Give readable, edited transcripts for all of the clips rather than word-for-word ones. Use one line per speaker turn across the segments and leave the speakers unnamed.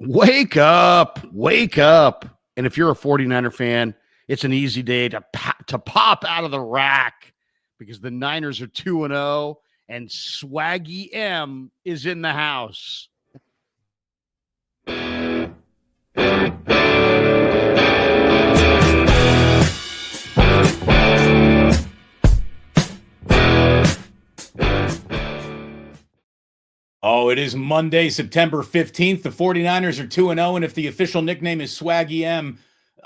Wake up, wake up. And if you're a 49er fan, it's an easy day to pop out of the rack because the Niners are 2-0 and Swaggy M is in the house.
Oh, it is Monday, September 15th. The 49ers are 2-0, and if the official nickname is Swaggy M,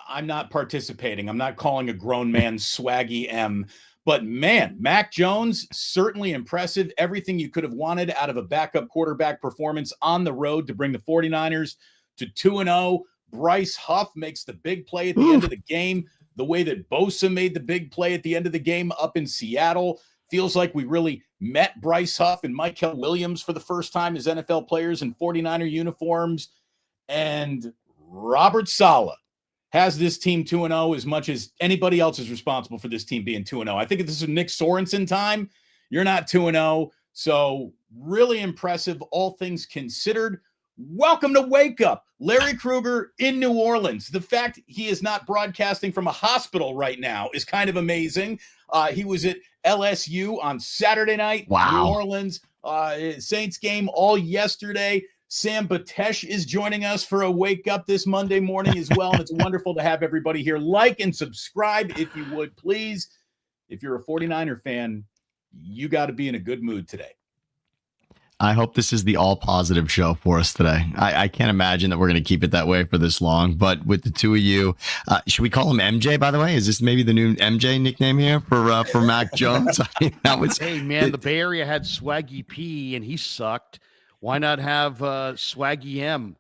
I'm not participating. I'm not calling a grown man Swaggy M. But man, Mac Jones, certainly impressive. Everything you could have wanted out of a backup quarterback performance on the road to bring the 49ers to 2-0. Bryce Huff makes the big play at the end of the game. The way that Bosa made the big play at the end of the game up in Seattle. Feels like we really met Bryce Huff and Michael Williams for the first time as NFL players in 49er uniforms. And Robert Saleh has this team 2-0 as much as anybody else is responsible for this team being 2-0. I think if this is Nick Sorensen time, you're not 2-0. So really impressive, all things considered. Welcome to Wake Up. Larry Krueger in New Orleans. The fact he is not broadcasting from a hospital right now is kind of amazing. He was at LSU on Saturday night.
Wow.
New Orleans Saints game all yesterday. Sam Batesh is joining us for a Wake Up this Monday morning as well. And it's wonderful to have everybody here. Like and subscribe if you would, please. If you're a 49er fan, you got to be in a good mood today.
I hope this is the all positive show for us today. I can't imagine that we're going to keep it that way for this long, but with the two of you, should we call him MJ, by the way? Is this maybe the new MJ nickname here for Mac Jones?
Hey, man, the Bay Area had Swaggy P and he sucked. Why not have Swaggy M?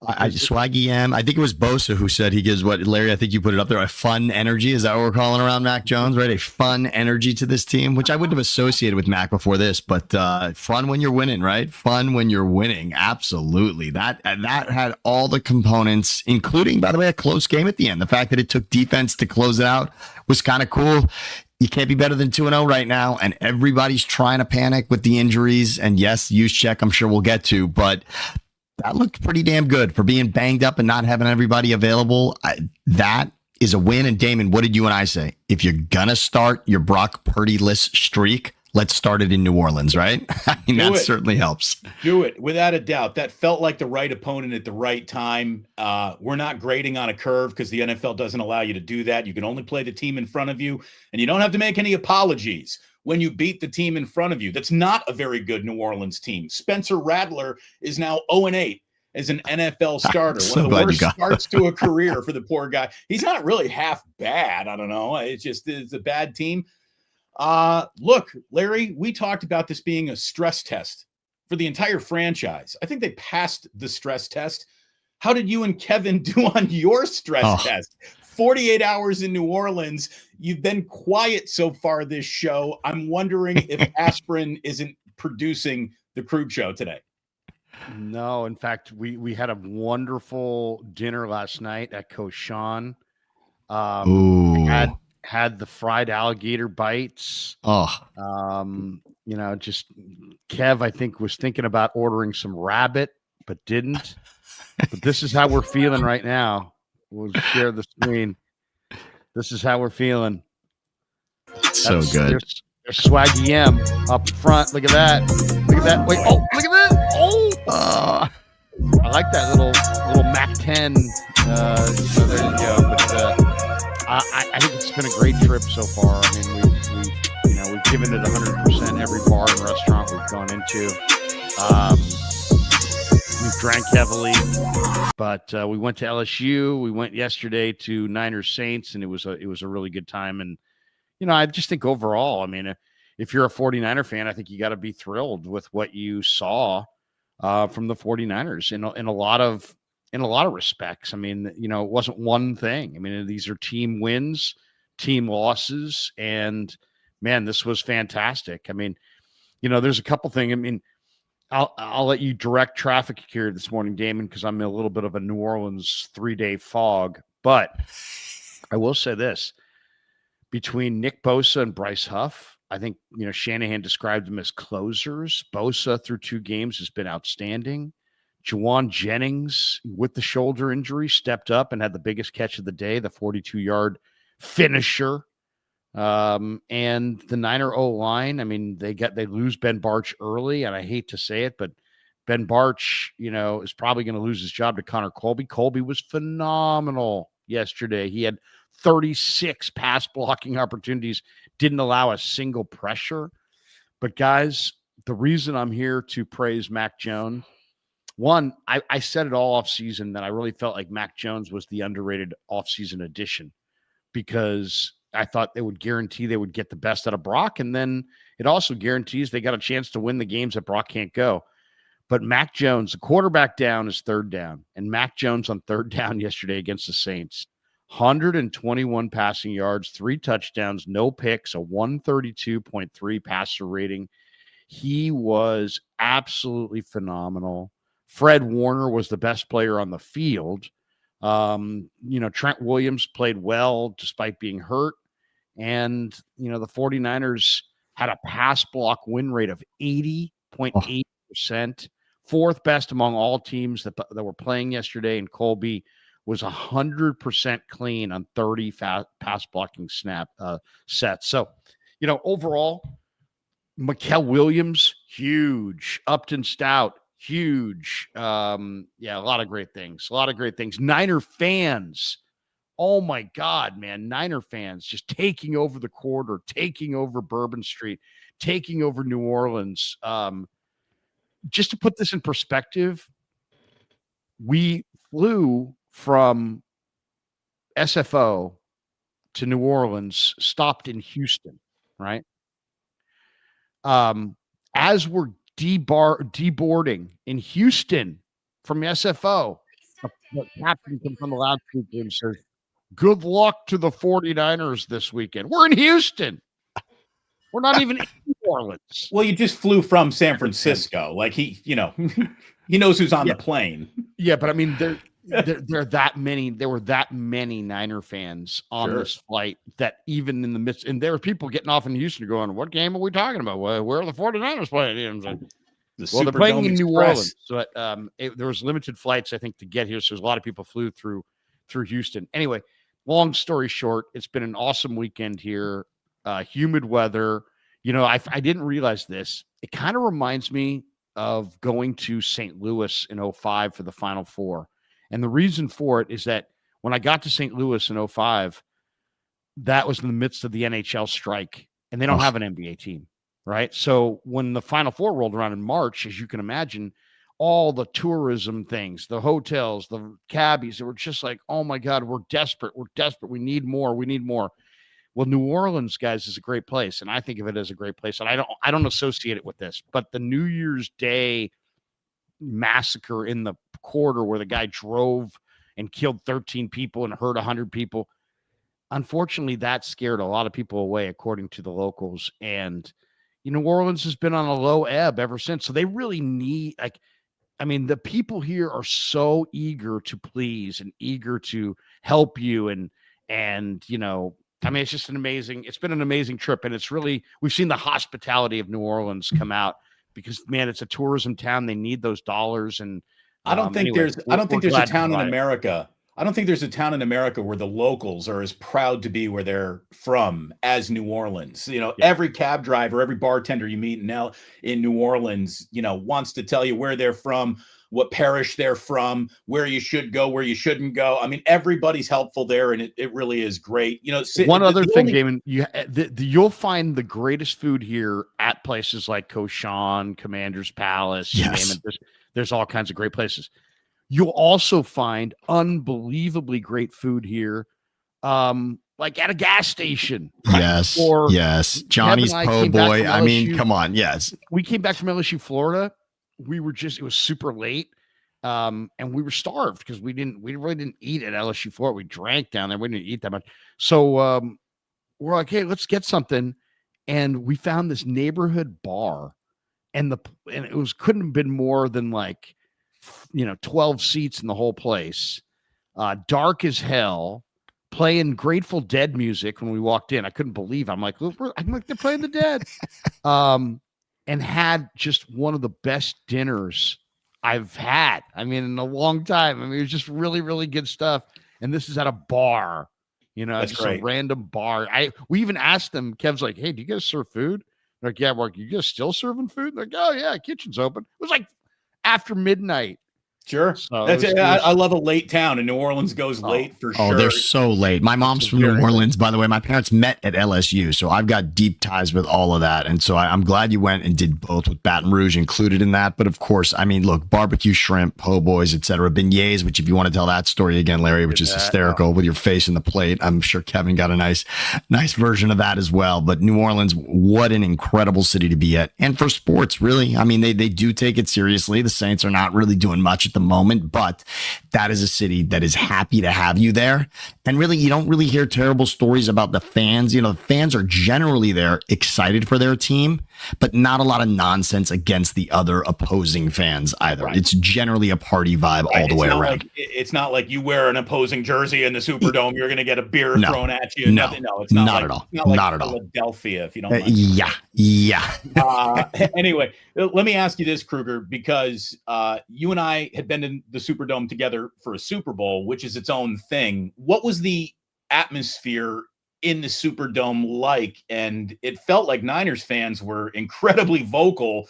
Swaggy M. I think it was Bosa who said he gives what, Larry, I think you put it up there, a fun energy. Is that what we're calling around Mac Jones, right? A fun energy to this team, which I wouldn't have associated with Mac before this, but fun when you're winning, right? Fun when you're winning. Absolutely. That had all the components, including, by the way, a close game at the end. The fact that it took defense to close it out was kind of cool. You can't be better than 2-0 right now, and everybody's trying to panic with the injuries. And yes, use check, I'm sure we'll get to, but that looked pretty damn good for being banged up and not having everybody available. That is a win. And Damon, what did you and I say? If you're going to start your Brock Purdy-less streak, let's start it in New Orleans, right? I mean, that certainly helps.
Do it, without a doubt. That felt like the right opponent at the right time. We're not grading on a curve because the NFL doesn't allow you to do that. You can only play the team in front of you, and you don't have to make any apologies when you beat the team in front of you. That's not a very good New Orleans team. Spencer Rattler is now 0-8 as an NFL starter.
So
one of the worst starts to a career for the poor guy. He's not really half bad. I don't know. It's a bad team. Look, Larry, we talked about this being a stress test for the entire franchise. I think they passed the stress test. How did you and Kevin do on your stress test? 48 hours in New Orleans. You've been quiet so far this show. I'm wondering if aspirin isn't producing the Krug show today.
No, in fact, we had a wonderful dinner last night at Koshan. Had the fried alligator bites. Just Kev, I think, was thinking about ordering some rabbit, but didn't. But this is how we're feeling right now. We'll share the screen. This is how we're feeling.
So good.
There's Swaggy M up front. Look at that. Look at that. Wait. Oh, look at that. Oh. I like that little Mac 10. So there you go. But I think it's been a great trip so far. I mean, we've given it 100% every bar and restaurant we've gone into. We've drank heavily, but we went to LSU. We went yesterday to Niners Saints, and it was a really good time. And I just think overall, I mean, if you're a 49er fan, I think you got to be thrilled with what you saw from the 49ers in a lot of respects. I mean, it wasn't one thing. I mean, these are team wins, team losses, and man, this was fantastic. I mean, there's a couple things. I mean, I'll let you direct traffic here this morning, Damon, because I'm in a little bit of a New Orleans 3-day fog. But I will say this: between Nick Bosa and Bryce Huff, I think Shanahan described them as closers. Bosa through 2 games has been outstanding. Juwan Jennings, with the shoulder injury, stepped up and had the biggest catch of the day, the 42-yard finisher. And the Niner O-line, I mean, they lose Ben Barch early, and I hate to say it, but Ben Barch, is probably going to lose his job to Connor Colby. Colby was phenomenal yesterday. He had 36 pass blocking opportunities, didn't allow a single pressure. But guys, the reason I'm here to praise Mac Jones, one, I said it all offseason that I really felt like Mac Jones was the underrated offseason addition, because I thought they would guarantee they would get the best out of Brock. And then it also guarantees they got a chance to win the games that Brock can't go. But Mac Jones, the quarterback down is third down. And Mac Jones on third down yesterday against the Saints, 121 passing yards, 3 touchdowns, no picks, a 132.3 passer rating. He was absolutely phenomenal. Fred Warner was the best player on the field. Trent Williams played well despite being hurt. And, the 49ers had a pass block win rate of 80.8%, fourth best among all teams that were playing yesterday. And Colby was 100% clean on 30 pass blocking sets. So, overall, Mikael Williams, huge. Upton Stout, huge. A lot of great things. Niner fans, oh my God, man. Niner fans just taking over the quarter, taking over Bourbon Street, taking over New Orleans. Just to put this in perspective, we flew from SFO to New Orleans, stopped in Houston, right? As we're deboarding in Houston from SFO, the captain comes on the loudspeaker and says, "Good luck to the 49ers this weekend." We're in Houston. We're not even in New Orleans.
Well, you just flew from San Francisco. Like he knows who's on the plane.
Yeah, but I mean, there were that many Niner fans on this flight that even in the midst, and there were people getting off in Houston going, "What game are we talking about? Where are the 49ers playing?" They're playing in New Orleans. So there was limited flights, I think, to get here. So a lot of people flew through Houston. Anyway, long story short, it's been an awesome weekend here. Humid weather. I didn't realize this. It kind of reminds me of going to St. Louis in 2005 for the Final Four. And the reason for it is that when I got to St. Louis in 2005, that was in the midst of the NHL strike, and they don't have an NBA team, right? So when the Final Four rolled around in March, as you can imagine, all the tourism things, the hotels, the cabbies, they were just like, "Oh my God, we're desperate. We need more. Well, New Orleans, guys, is a great place, and I think of it as a great place. And I don't associate it with this, but the New Year's Day massacre in the quarter where the guy drove and killed 13 people and hurt 100 people, unfortunately, that scared a lot of people away, according to the locals. And New Orleans has been on a low ebb ever since. So they really need, the people here are so eager to please and eager to help you, and it's been an amazing trip. And we've seen the hospitality of New Orleans come out because, man, it's a tourism town. They need those dollars. And
I don't think there's a town in America. I don't think there's a town in America where the locals are as proud to be where they're from as New Orleans. Every cab driver, every bartender you meet now in New Orleans, wants to tell you where they're from, what parish they're from, where you should go, where you shouldn't go. I mean, everybody's helpful there, and it really is great.
One other thing, Damon, you'll find the greatest food here at places like Cochon, Commander's Palace.
Yes.
There's all kinds of great places. You'll also find unbelievably great food here, like at a gas station.
Yes. Yes. Johnny's Po' Boy. I mean, come on. Yes.
We came back from LSU, Florida. It was super late. And we were starved because we really didn't eat at LSU, Florida. We drank down there. We didn't eat that much. So we're like, hey, let's get something. And we found this neighborhood bar, and couldn't have been more than 12 seats in the whole place. Dark as hell, playing Grateful Dead music when we walked in. I couldn't believe it. I'm like, they're playing the Dead. And had just one of the best dinners I've had. I mean, in a long time. I mean, it was just really, really good stuff. And this is at a bar,
That's
just
great.
a random bar. We even asked them, Kev's like, hey, do you guys serve food? They're like, yeah, we're like, you guys still serving food? They're like, oh yeah, kitchen's open. It was like after midnight.
Sure.
So
That's it. I love a late town, and New Orleans goes late for sure.
Oh, they're so late. My mom's from New Orleans, by the way. My parents met at LSU, so I've got deep ties with all of that. And so I'm glad you went and did both, with Baton Rouge included in that. But of course, I mean, look, barbecue shrimp, po' boys, etc., beignets, which if you want to tell that story again, Larry, which is hysterical with your face in the plate. I'm sure Kevin got a nice version of that as well. But New Orleans, what an incredible city to be at. And for sports, really. I mean, they do take it seriously. The Saints are not really doing much at the moment, but that is a city that is happy to have you there. And really, you don't really hear terrible stories about the fans. The fans are generally there excited for their team, but not a lot of nonsense against the other opposing fans either. Right. It's generally a party vibe all the way around.
It's not like you wear an opposing jersey in the Superdome, you're going to get a beer thrown at you.
No,
it's not
at all.
It's not like
not at all.
Philadelphia, if you don't mind.
Yeah.
Anyway, let me ask you this, Kruger, because you and I had been in the Superdome together for a Super Bowl, which is its own thing. What was the atmosphere in the Superdome like? And it felt like Niners fans were incredibly vocal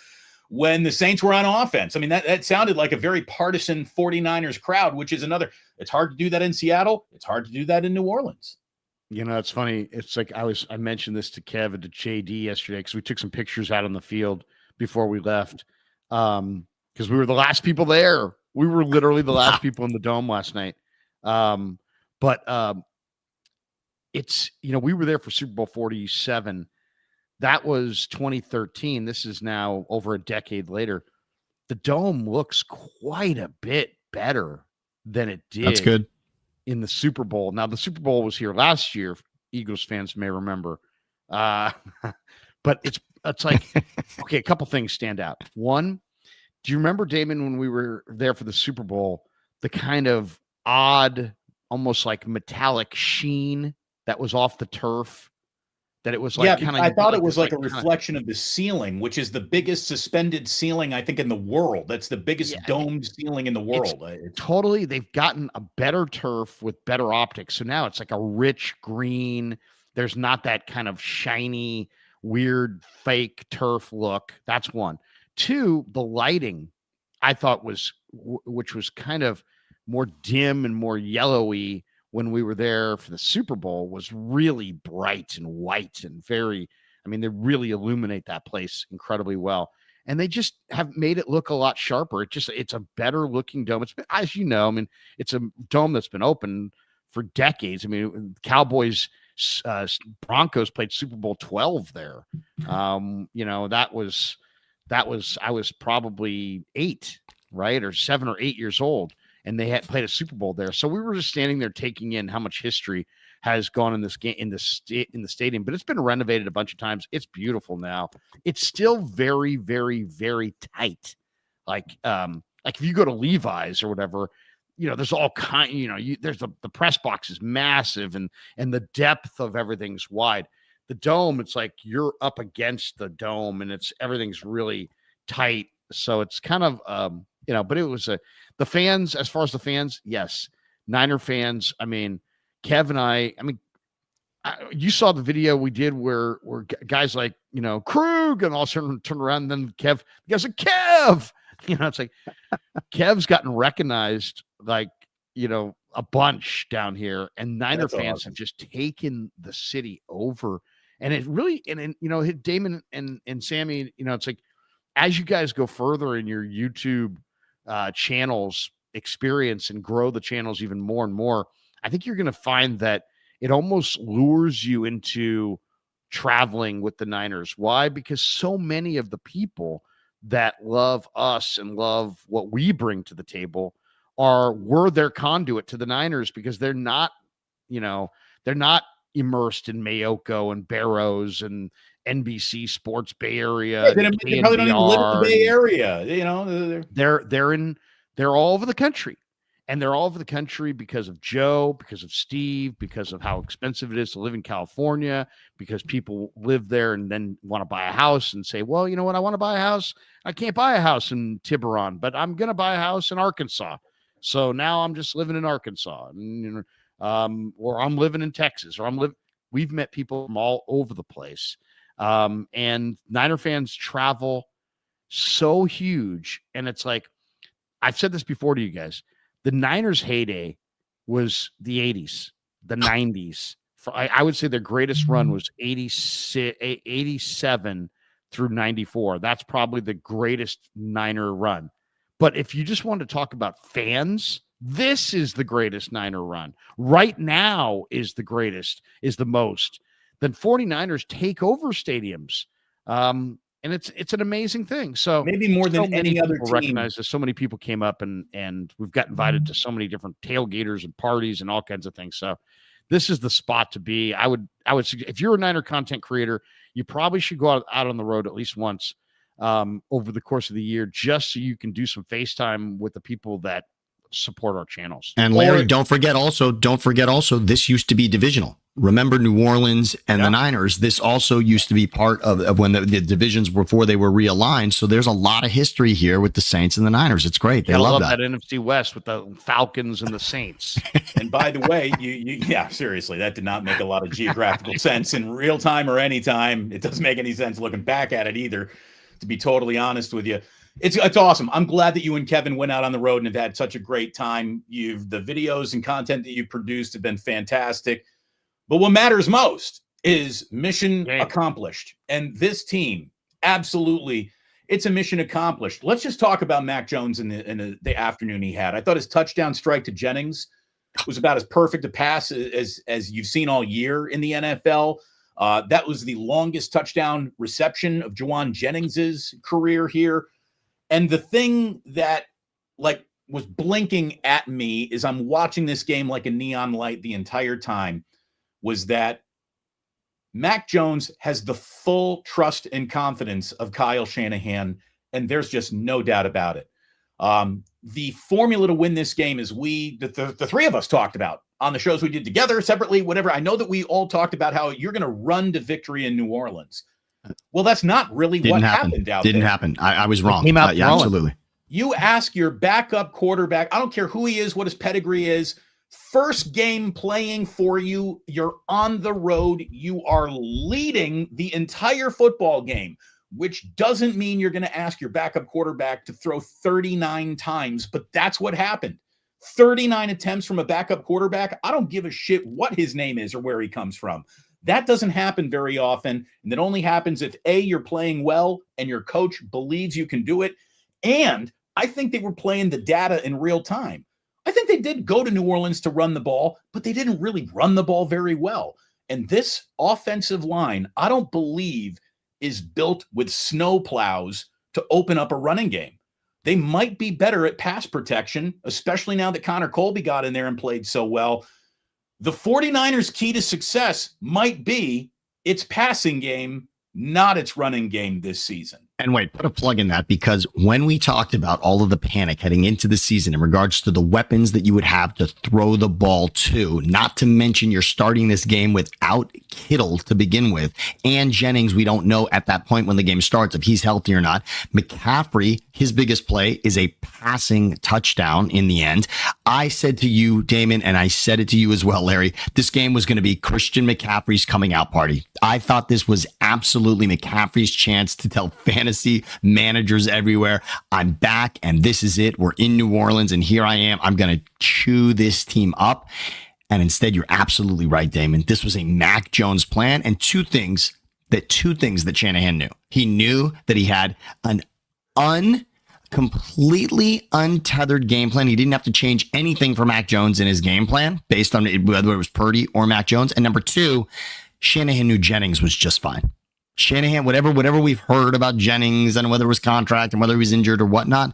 when the Saints were on offense. I mean, that sounded like a very partisan 49ers crowd, which is another. It's hard to do that in Seattle. It's hard to do that in New Orleans.
It's funny. It's like I mentioned this to Kev and to JD yesterday because we took some pictures out on the field before we left because we were the last people there. We were literally the last people in the dome last night. It's, we were there for Super Bowl 47. That was 2013. This is now over a decade later. The dome looks quite a bit better than it did.
That's good.
In the Super Bowl. Now, the Super Bowl was here last year. Eagles fans may remember. But it's like, okay, a couple things stand out. One, do you remember, Damon, when we were there for the Super Bowl, the kind of odd, almost like metallic sheen that was off the turf? That it was like
I thought it was like a reflection of the ceiling, which is the biggest suspended ceiling, I think, in the world. That's the biggest domed ceiling in the world.
Totally. They've gotten a better turf with better optics. So now it's like a rich green. There's not that kind of shiny, weird, fake turf look. That's one. Two, the lighting, I thought which was kind of more dim and more yellowy when we were there for the Super Bowl, was really bright and white and they really illuminate that place incredibly well. And they just have made it look a lot sharper. It's a better looking dome. It's been, as you know, it's a dome that's been open for decades. Cowboys, Broncos played Super Bowl 12 there. I was probably 8, right? Or 7 or 8 years old. And they had played a Super Bowl there. So we were just standing there taking in how much history has gone in this game, in the stadium, but it's been renovated a bunch of times. It's beautiful now. It's still very, very, very tight. Like if you go to Levi's or whatever, there's all there's the press box is massive and the depth of everything's wide. The dome, it's like you're up against the dome and everything's really tight. So it's kind of, but it was the fans, as far as the fans, yes. Niner fans, Kev and you saw the video we did where guys like, Krug and all of a sudden turn around and then Kev, the guy's like, Kev, it's like Kev's gotten recognized like, a bunch down here, and Niner fans have just taken the city over. And it really, and Damon and Sammy, it's like, as you guys go further in your YouTube channels experience and grow the channels even more and more, I think you're going to find that it almost lures you into traveling with the Niners. Why? Because so many of the people that love us and love what we bring to the table were their conduit to the Niners, because they're not immersed in Mayoko and Barrows and NBC Sports Bay Area.
They probably don't even live in the Bay Area.
They're all over the country. And they're all over the country because of Joe, because of Steve, because of how expensive it is to live in California, because people live there and then want to buy a house and say, well, you know what? I want to buy a house. I can't buy a house in Tiburon, but I'm going to buy a house in Arkansas. So now I'm just living in Arkansas, and, or I'm living in Texas, or we've met people from all over the place. And Niner fans travel so huge. And it's like, I've said this before to you guys. The Niners' heyday was the 80s, the 90s. I would say their greatest run was 87 through 94. That's probably the greatest Niner run. But if you just want to talk about fans, this is the greatest Niner run. Right now is the most. Then 49ers take over stadiums. And it's an amazing thing. So
maybe more than any other team.
Recognize this. So many people came up and we've got invited to so many different tailgaters and parties and all kinds of things. So this is the spot to be. I would suggest, if you're a Niner content creator, you probably should go out on the road at least once over the course of the year, just so you can do some FaceTime with the people that support our channels.
And Larry, don't forget also, this used to be divisional. Remember New Orleans and the Niners. This also used to be part of when the divisions before they were realigned. So there's a lot of history here with the Saints and the Niners. It's great. They love that
NFC West with the Falcons and the Saints.
And by the way, seriously, that did not make a lot of geographical sense in real time or any time. It doesn't make any sense looking back at it either, to be totally honest with you. It's awesome. I'm glad that you and Kevin went out on the road and have had such a great time. The videos and content that you've produced have been fantastic. But what matters most is mission accomplished. And this team, absolutely, it's a mission accomplished. Let's just talk about Mac Jones in the afternoon he had. I thought his touchdown strike to Jennings was about as perfect a pass as you've seen all year in the NFL. That was the longest touchdown reception of Juwan Jennings' career here. And the thing that was blinking at me is I'm watching this game like a neon light the entire time, was that Mac Jones has the full trust and confidence of Kyle Shanahan, and there's just no doubt about it. The formula to win this game is the three of us talked about on the shows we did together, separately, whatever. I know that we all talked about how you're going to run to victory in New Orleans. Well, that's not really what happened out there.
Didn't happen. I was wrong.
Came out
absolutely.
You ask your backup quarterback, I don't care who he is, what his pedigree is, first game playing for you, you're on the road, you are leading the entire football game, which doesn't mean you're going to ask your backup quarterback to throw 39 times, but that's what happened. 39 attempts from a backup quarterback. I don't give a shit what his name is or where he comes from. That doesn't happen very often, and it only happens if A, you're playing well and your coach believes you can do it, and I think they were playing the data in real time. I think they did go to New Orleans to run the ball, but they didn't really run the ball very well. And this offensive line, I don't believe, is built with snow plows to open up a running game. They might be better at pass protection, especially now that Connor Colby got in there and played so well. The 49ers' key to success might be its passing game, not its running game this season.
And wait, put a plug in that, because when we talked about all of the panic heading into the season in regards to the weapons that you would have to throw the ball to, not to mention you're starting this game without Kittle to begin with, and Jennings, we don't know at that point when the game starts if he's healthy or not. McCaffrey, his biggest play is a passing touchdown in the end. I said to you, Damon, and I said it to you as well, Larry, this game was going to be Christian McCaffrey's coming out party. I thought this was absolutely McCaffrey's chance to tell fantasy managers everywhere, I'm back and this is it. We're in New Orleans and here I am. I'm going to chew this team up. And instead, you're absolutely right, Damon. This was a Mac Jones plan, and two things that Shanahan knew. He knew that he had an completely untethered game plan. He didn't have to change anything for Mac Jones in his game plan based on whether it was Purdy or Mac Jones. And number two, Shanahan knew Jennings was just fine. Shanahan, whatever we've heard about Jennings and whether it was contract and whether he was injured or whatnot,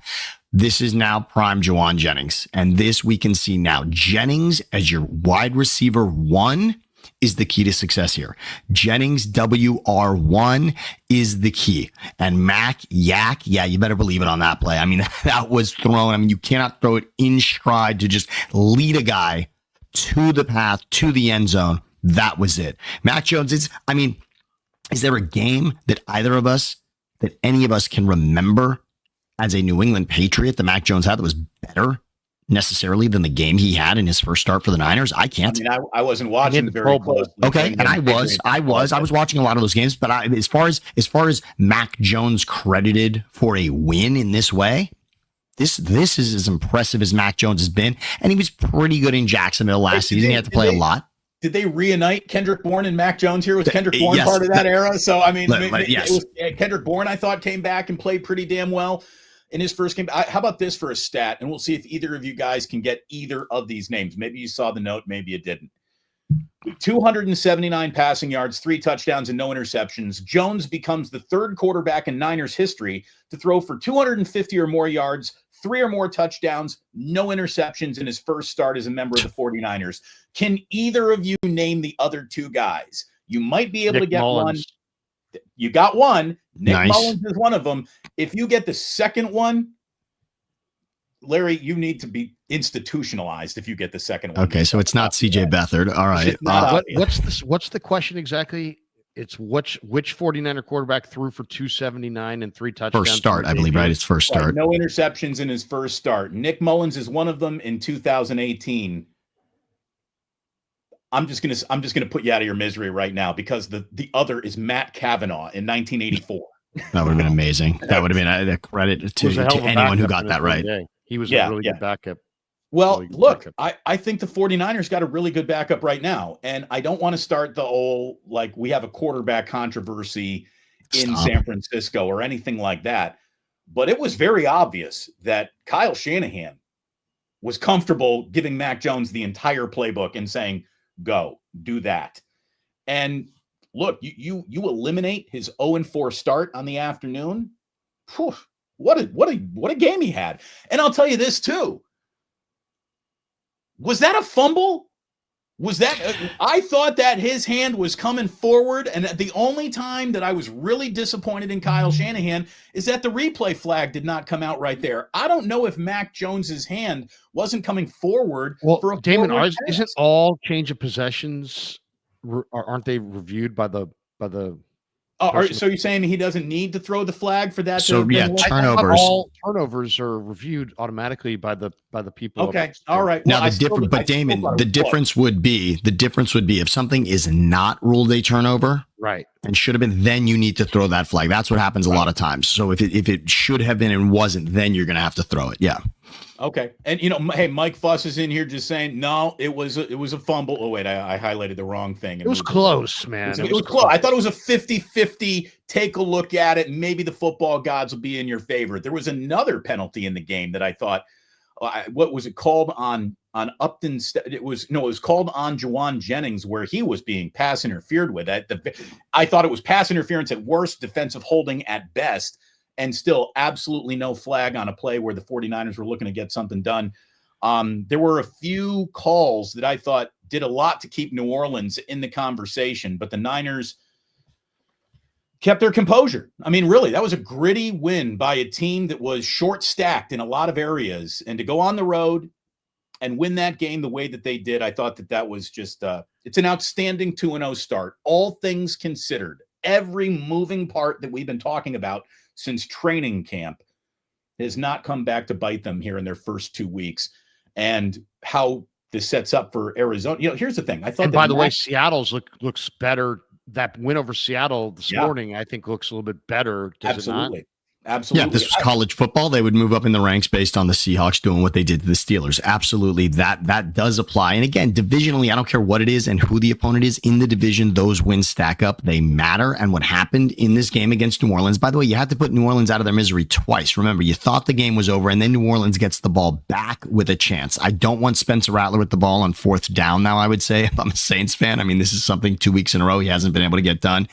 this is now prime Juwan Jennings. And this we can see now. Jennings as your wide receiver one is the key to success here. Jennings WR1 is the key. And Mac Yak, yeah, you better believe it on that play. I mean, that was thrown. I mean, you cannot throw it in stride to just lead a guy to the path, to the end zone. That was it. Mac Jones is there a game that any of us can remember as a New England Patriot that Mac Jones had that was better necessarily than the game he had in his first start for the Niners? I can't.
I mean, I wasn't watching very closely.
Okay, and I was watching a lot of those games, but as far as Mac Jones credited for a win in this way, this is as impressive as Mac Jones has been, and he was pretty good in Jacksonville last season. He had to play a lot.
Did they reunite Kendrick Bourne and Mac Jones here? Was Kendrick Bourne part of that era? So, I mean, yes. Kendrick Bourne, I thought, came back and played pretty damn well in his first game. How about this for a stat? And we'll see if either of you guys can get either of these names. Maybe you saw the note, maybe you didn't. 279 passing yards, 3 touchdowns, and no interceptions. Jones becomes the third quarterback in Niners history to throw for 250 or more yards, 3 or more touchdowns, no interceptions in his first start as a member of the 49ers. Can either of you name the other 2 guys? You might be able to get
Mullins.
one. You got one. Nick
Nice.
Mullins is one of them. If you get the second one, Larry, you need to be institutionalized if you get the second one.
Okay, so it's not CJ Beathard. All right.
What's the question exactly? It's which 49er quarterback threw for 279 and 3 touchdowns?
First start, I believe, right? It's first start.
Right, no interceptions in his first start. Nick Mullins is one of them in 2018. I'm just gonna put you out of your misery right now because the other is Matt Cavanaugh in 1984.
That would have been amazing. That would have been a credit to anyone who got that right.
He was a really good backup.
Well, look, I think the 49ers got a really good backup right now. And I don't want to start the whole, like, we have a quarterback controversy in San Francisco or anything like that. But it was very obvious that Kyle Shanahan was comfortable giving Mac Jones the entire playbook and saying, go, do that. And look, you eliminate his 0-4 start on the afternoon. Whew, what a game he had. And I'll tell you this too. Was that a fumble? Was that I thought that his hand was coming forward, and the only time that I was really disappointed in Kyle Shanahan is that the replay flag did not come out right there. I don't know if Mac Jones's hand wasn't coming forward.
Well,
for a
Damon, isn't all change of possessions aren't they reviewed by the
so you're saying he doesn't need to throw the flag for that?
So turnovers.
All turnovers are reviewed automatically by the people.
Okay, all right.
Now Damon, the difference would be if something is not ruled a turnover,
right,
and should have been, then you need to throw that flag. That's what happens a lot of times. So if it should have been and wasn't, then you're going to have to throw it. Yeah.
Okay. And, hey, Mike Fuss is in here just saying, no, it was a fumble. Oh, wait, I highlighted the wrong thing.
It was close, man.
It was close. I thought it was a 50-50. Take a look at it. Maybe the football gods will be in your favor. There was another penalty in the game that I thought, what was it called on Upton? It was called on Juwan Jennings, where he was being pass interfered with. I thought it was pass interference at worst, defensive holding at best. And still absolutely no flag on a play where the 49ers were looking to get something done. There were a few calls that I thought did a lot to keep New Orleans in the conversation, but the Niners kept their composure. I mean, really, that was a gritty win by a team that was short-stacked in a lot of areas. And to go on the road and win that game the way that they did, I thought that was just it's an outstanding 2-0 start. All things considered, every moving part that we've been talking about since training camp has not come back to bite them here in their first 2 weeks. And how this sets up for Arizona. Here's the thing. I thought,
and by the way, Seattle's looks better. That win over Seattle this morning, I think, looks a little bit better. Does it not?
Absolutely.
Yeah, if this was college football, they would move up in the ranks based on the Seahawks doing what they did to the Steelers. Absolutely. That does apply. And again, divisionally, I don't care what it is and who the opponent is in the division. Those wins stack up. They matter. And what happened in this game against New Orleans, by the way, you had to put New Orleans out of their misery twice. Remember, you thought the game was over, and then New Orleans gets the ball back with a chance. I don't want Spencer Rattler with the ball on 4th down now, I would say, if I'm a Saints fan. I mean, this is something 2 weeks in a row he hasn't been able to get done.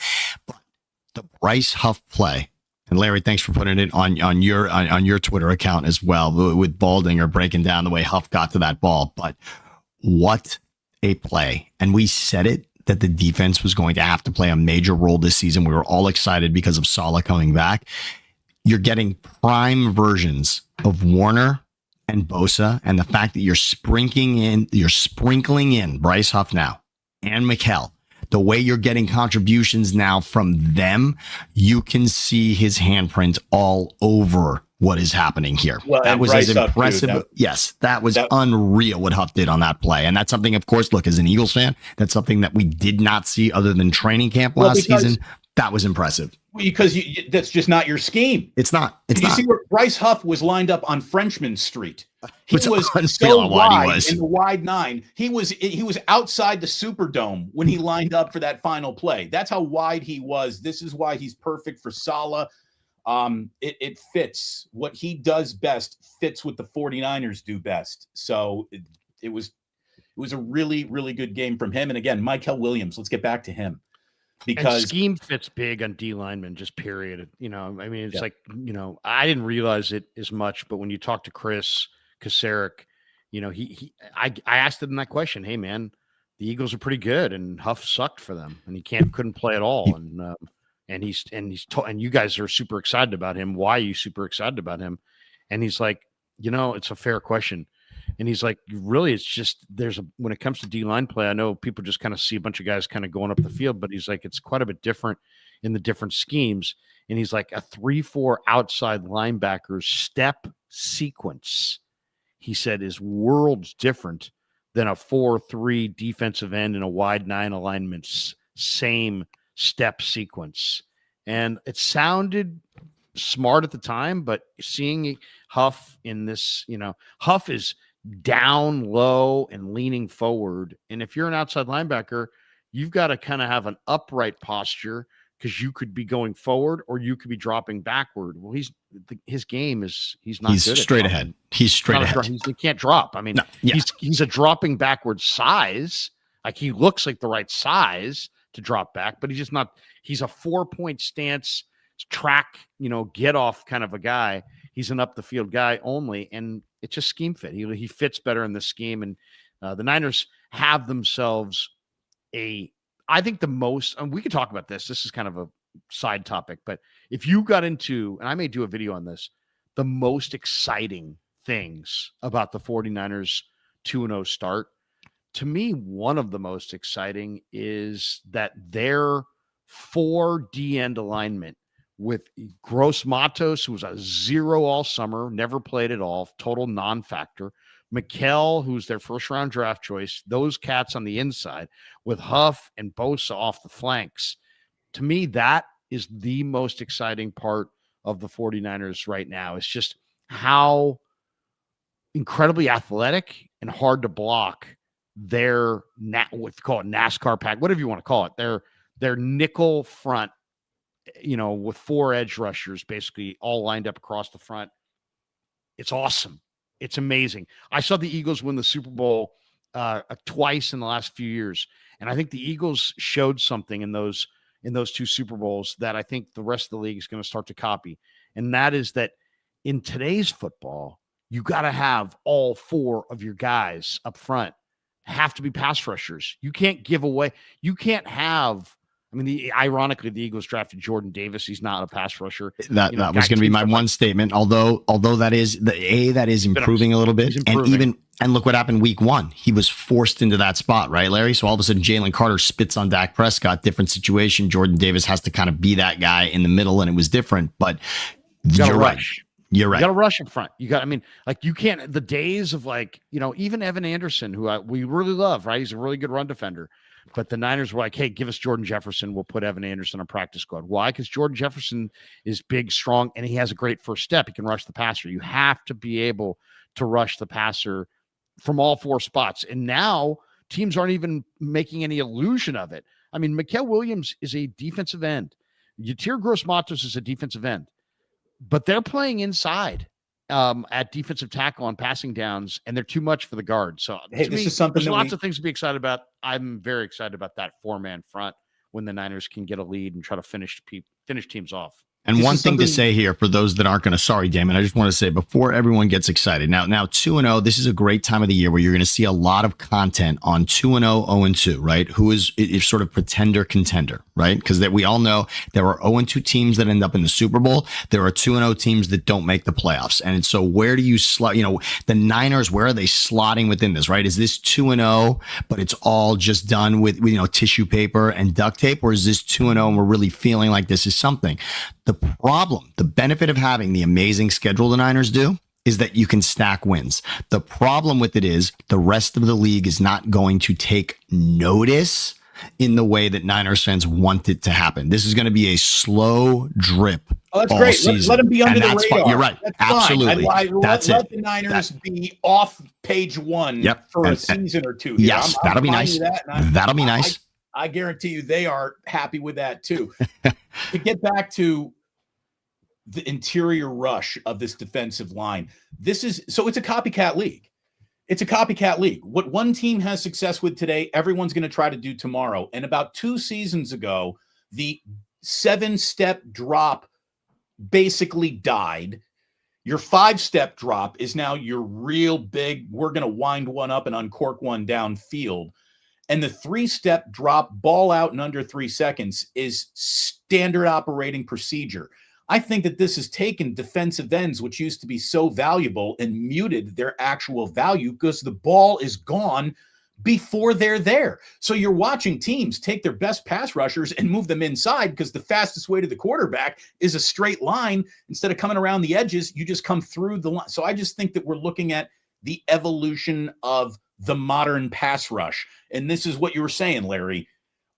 But the Bryce Huff play, and Larry, thanks for putting it on your Twitter account as well, with Baldinger breaking down the way Huff got to that ball. But what a play. And we said it that the defense was going to have to play a major role this season. We were all excited because of Saleh coming back. You're getting prime versions of Warner and Bosa, and the fact that you're sprinkling in Bryce Huff now and Mikel. The way you're getting contributions now from them, you can see his handprint all over what is happening here.
Well,
that was
Bryce
as impressive. That was unreal what Huff did on that play. And that's something, of course, look, as an Eagles fan, that's something that we did not see other than training camp last season. That was impressive.
Because that's just not your scheme.
It's not. It's
you
not.
see where Bryce Huff was lined up on Frenchman Street. He
It's
was
unreal
so
how wide he
wide
was.
in the wide 9. He was outside the Superdome when he lined up for that final play. That's how wide he was. This is why he's perfect for Saleh. It fits. What he does best fits what the 49ers do best. So it was a really, really good game from him. And again, Mikel Williams, let's get back to him. Because
and scheme fits big on D linemen, just period. I mean, it's like, I didn't realize it as much, but when you talk to Chris Kasarik, I asked him that question. Hey man, the Eagles are pretty good and Huff sucked for them and he couldn't play at all. And you guys are super excited about him. Why are you super excited about him? And he's like, it's a fair question. And he's like, really, it's just when it comes to D-line play, I know people just kind of see a bunch of guys kind of going up the field, but he's like, it's quite a bit different in the different schemes. And he's like, a 3-4 outside linebacker step sequence, he said, is worlds different than a 4-3 defensive end and a wide 9 alignments, same step sequence. And it sounded smart at the time, but seeing Huff in this, Huff is down low and leaning forward. And if you're an outside linebacker, you've got to kind of have an upright posture because you could be going forward or you could be dropping backward. Well, his game is he's not good
straight ahead. He's straight ahead.
He can't drop. I mean, he's a dropping backward size. Like he looks like the right size to drop back, but he's just not. He's a 4-point stance track, get off kind of a guy. He's an up the field guy only, and it's just scheme fit. He fits better in this scheme, and the Niners have themselves I think the most, and we could talk about this. This is kind of a side topic, but if you got into, and I may do a video on this, the most exciting things about the 49ers 2-0 start, to me, one of the most exciting is that their 4 D-end alignment with Gross Matos, who was a 0 all summer, never played at all, total non-factor. Mikel, who's their first-round draft choice, those cats on the inside, with Huff and Bosa off the flanks. To me, that is the most exciting part of the 49ers right now. It's just how incredibly athletic and hard to block their, what call it NASCAR pack, whatever you want to call it, their nickel front, with 4 edge rushers basically all lined up across the front. It's awesome. It's amazing. I saw the Eagles win the Super Bowl twice in the last few years, and I think the Eagles showed something in those 2 Super Bowls that I think the rest of the league is going to start to copy, and that is that in today's football, you got to have all 4 of your guys up front have to be pass rushers. You can't give away. You can't have. I mean, ironically, the Eagles drafted Jordan Davis. He's not a pass rusher.
That was going to be my one statement. Although that is improving a little bit, and look what happened week 1. He was forced into that spot, right, Larry? So all of a sudden, Jalen Carter spits on Dak Prescott. Different situation. Jordan Davis has to kind of be that guy in the middle, and it was different. But you're right. You're right.
You got to rush in front. You can't. The days of even Evan Anderson, who we really love, right? He's a really good run defender. But the Niners were like, hey, give us Jordan Jefferson. We'll put Evan Anderson on practice squad. Why? Because Jordan Jefferson is big, strong, and he has a great first step. He can rush the passer. You have to be able to rush the passer from all 4 spots. And now teams aren't even making any illusion of it. I mean, Mikel Williams is a defensive end. Yatir Gross-Matos is a defensive end. But they're playing inside at defensive tackle on passing downs, and they're too much for the guard. So
this is something
there's lots of things to be excited about. I'm very excited about that 4-man front when the Niners can get a lead and try to finish teams off.
And one thing to say here for those that aren't going to, sorry, Damon, I just want to say before everyone gets excited. Now 2-0, this is a great time of the year where you're going to see a lot of content on 2-0, 0-2, right? Who is sort of pretender contender, right? Because that we all know there are 0-2 teams that end up in the Super Bowl. There are 2-0 teams that don't make the playoffs. And so where do you slot, the Niners, where are they slotting within this, right? Is this 2-0, but it's all just done with tissue paper and duct tape? Or is this 2-0 and we're really feeling like this is something? The benefit of having the amazing schedule the Niners do is that you can stack wins. The problem with it is the rest of the league is not going to take notice in the way that Niners fans want it to happen. This is going to be a slow drip.
Oh, that's great. Let them be under the radar.
You're right.
That's
absolutely.
Let the Niners be off page one for a season or two.
Yes, that'll be nice. That'll be nice.
I guarantee you they are happy with that too. To get back to the interior rush of this defensive line, it's a copycat league. It's a copycat league. What one team has success with today, everyone's going to try to do tomorrow. And about 2 seasons ago, the 7-step drop basically died. Your 5-step drop is now your real big, we're going to wind one up and uncork one downfield. And the 3-step drop, ball out in under 3 seconds, is standard operating procedure. I think that this has taken defensive ends, which used to be so valuable, and muted their actual value because the ball is gone before they're there. So you're watching teams take their best pass rushers and move them inside because the fastest way to the quarterback is a straight line. Instead of coming around the edges, you just come through the line. So I just think that we're looking at the evolution of the modern pass rush. And this is what you were saying, Larry.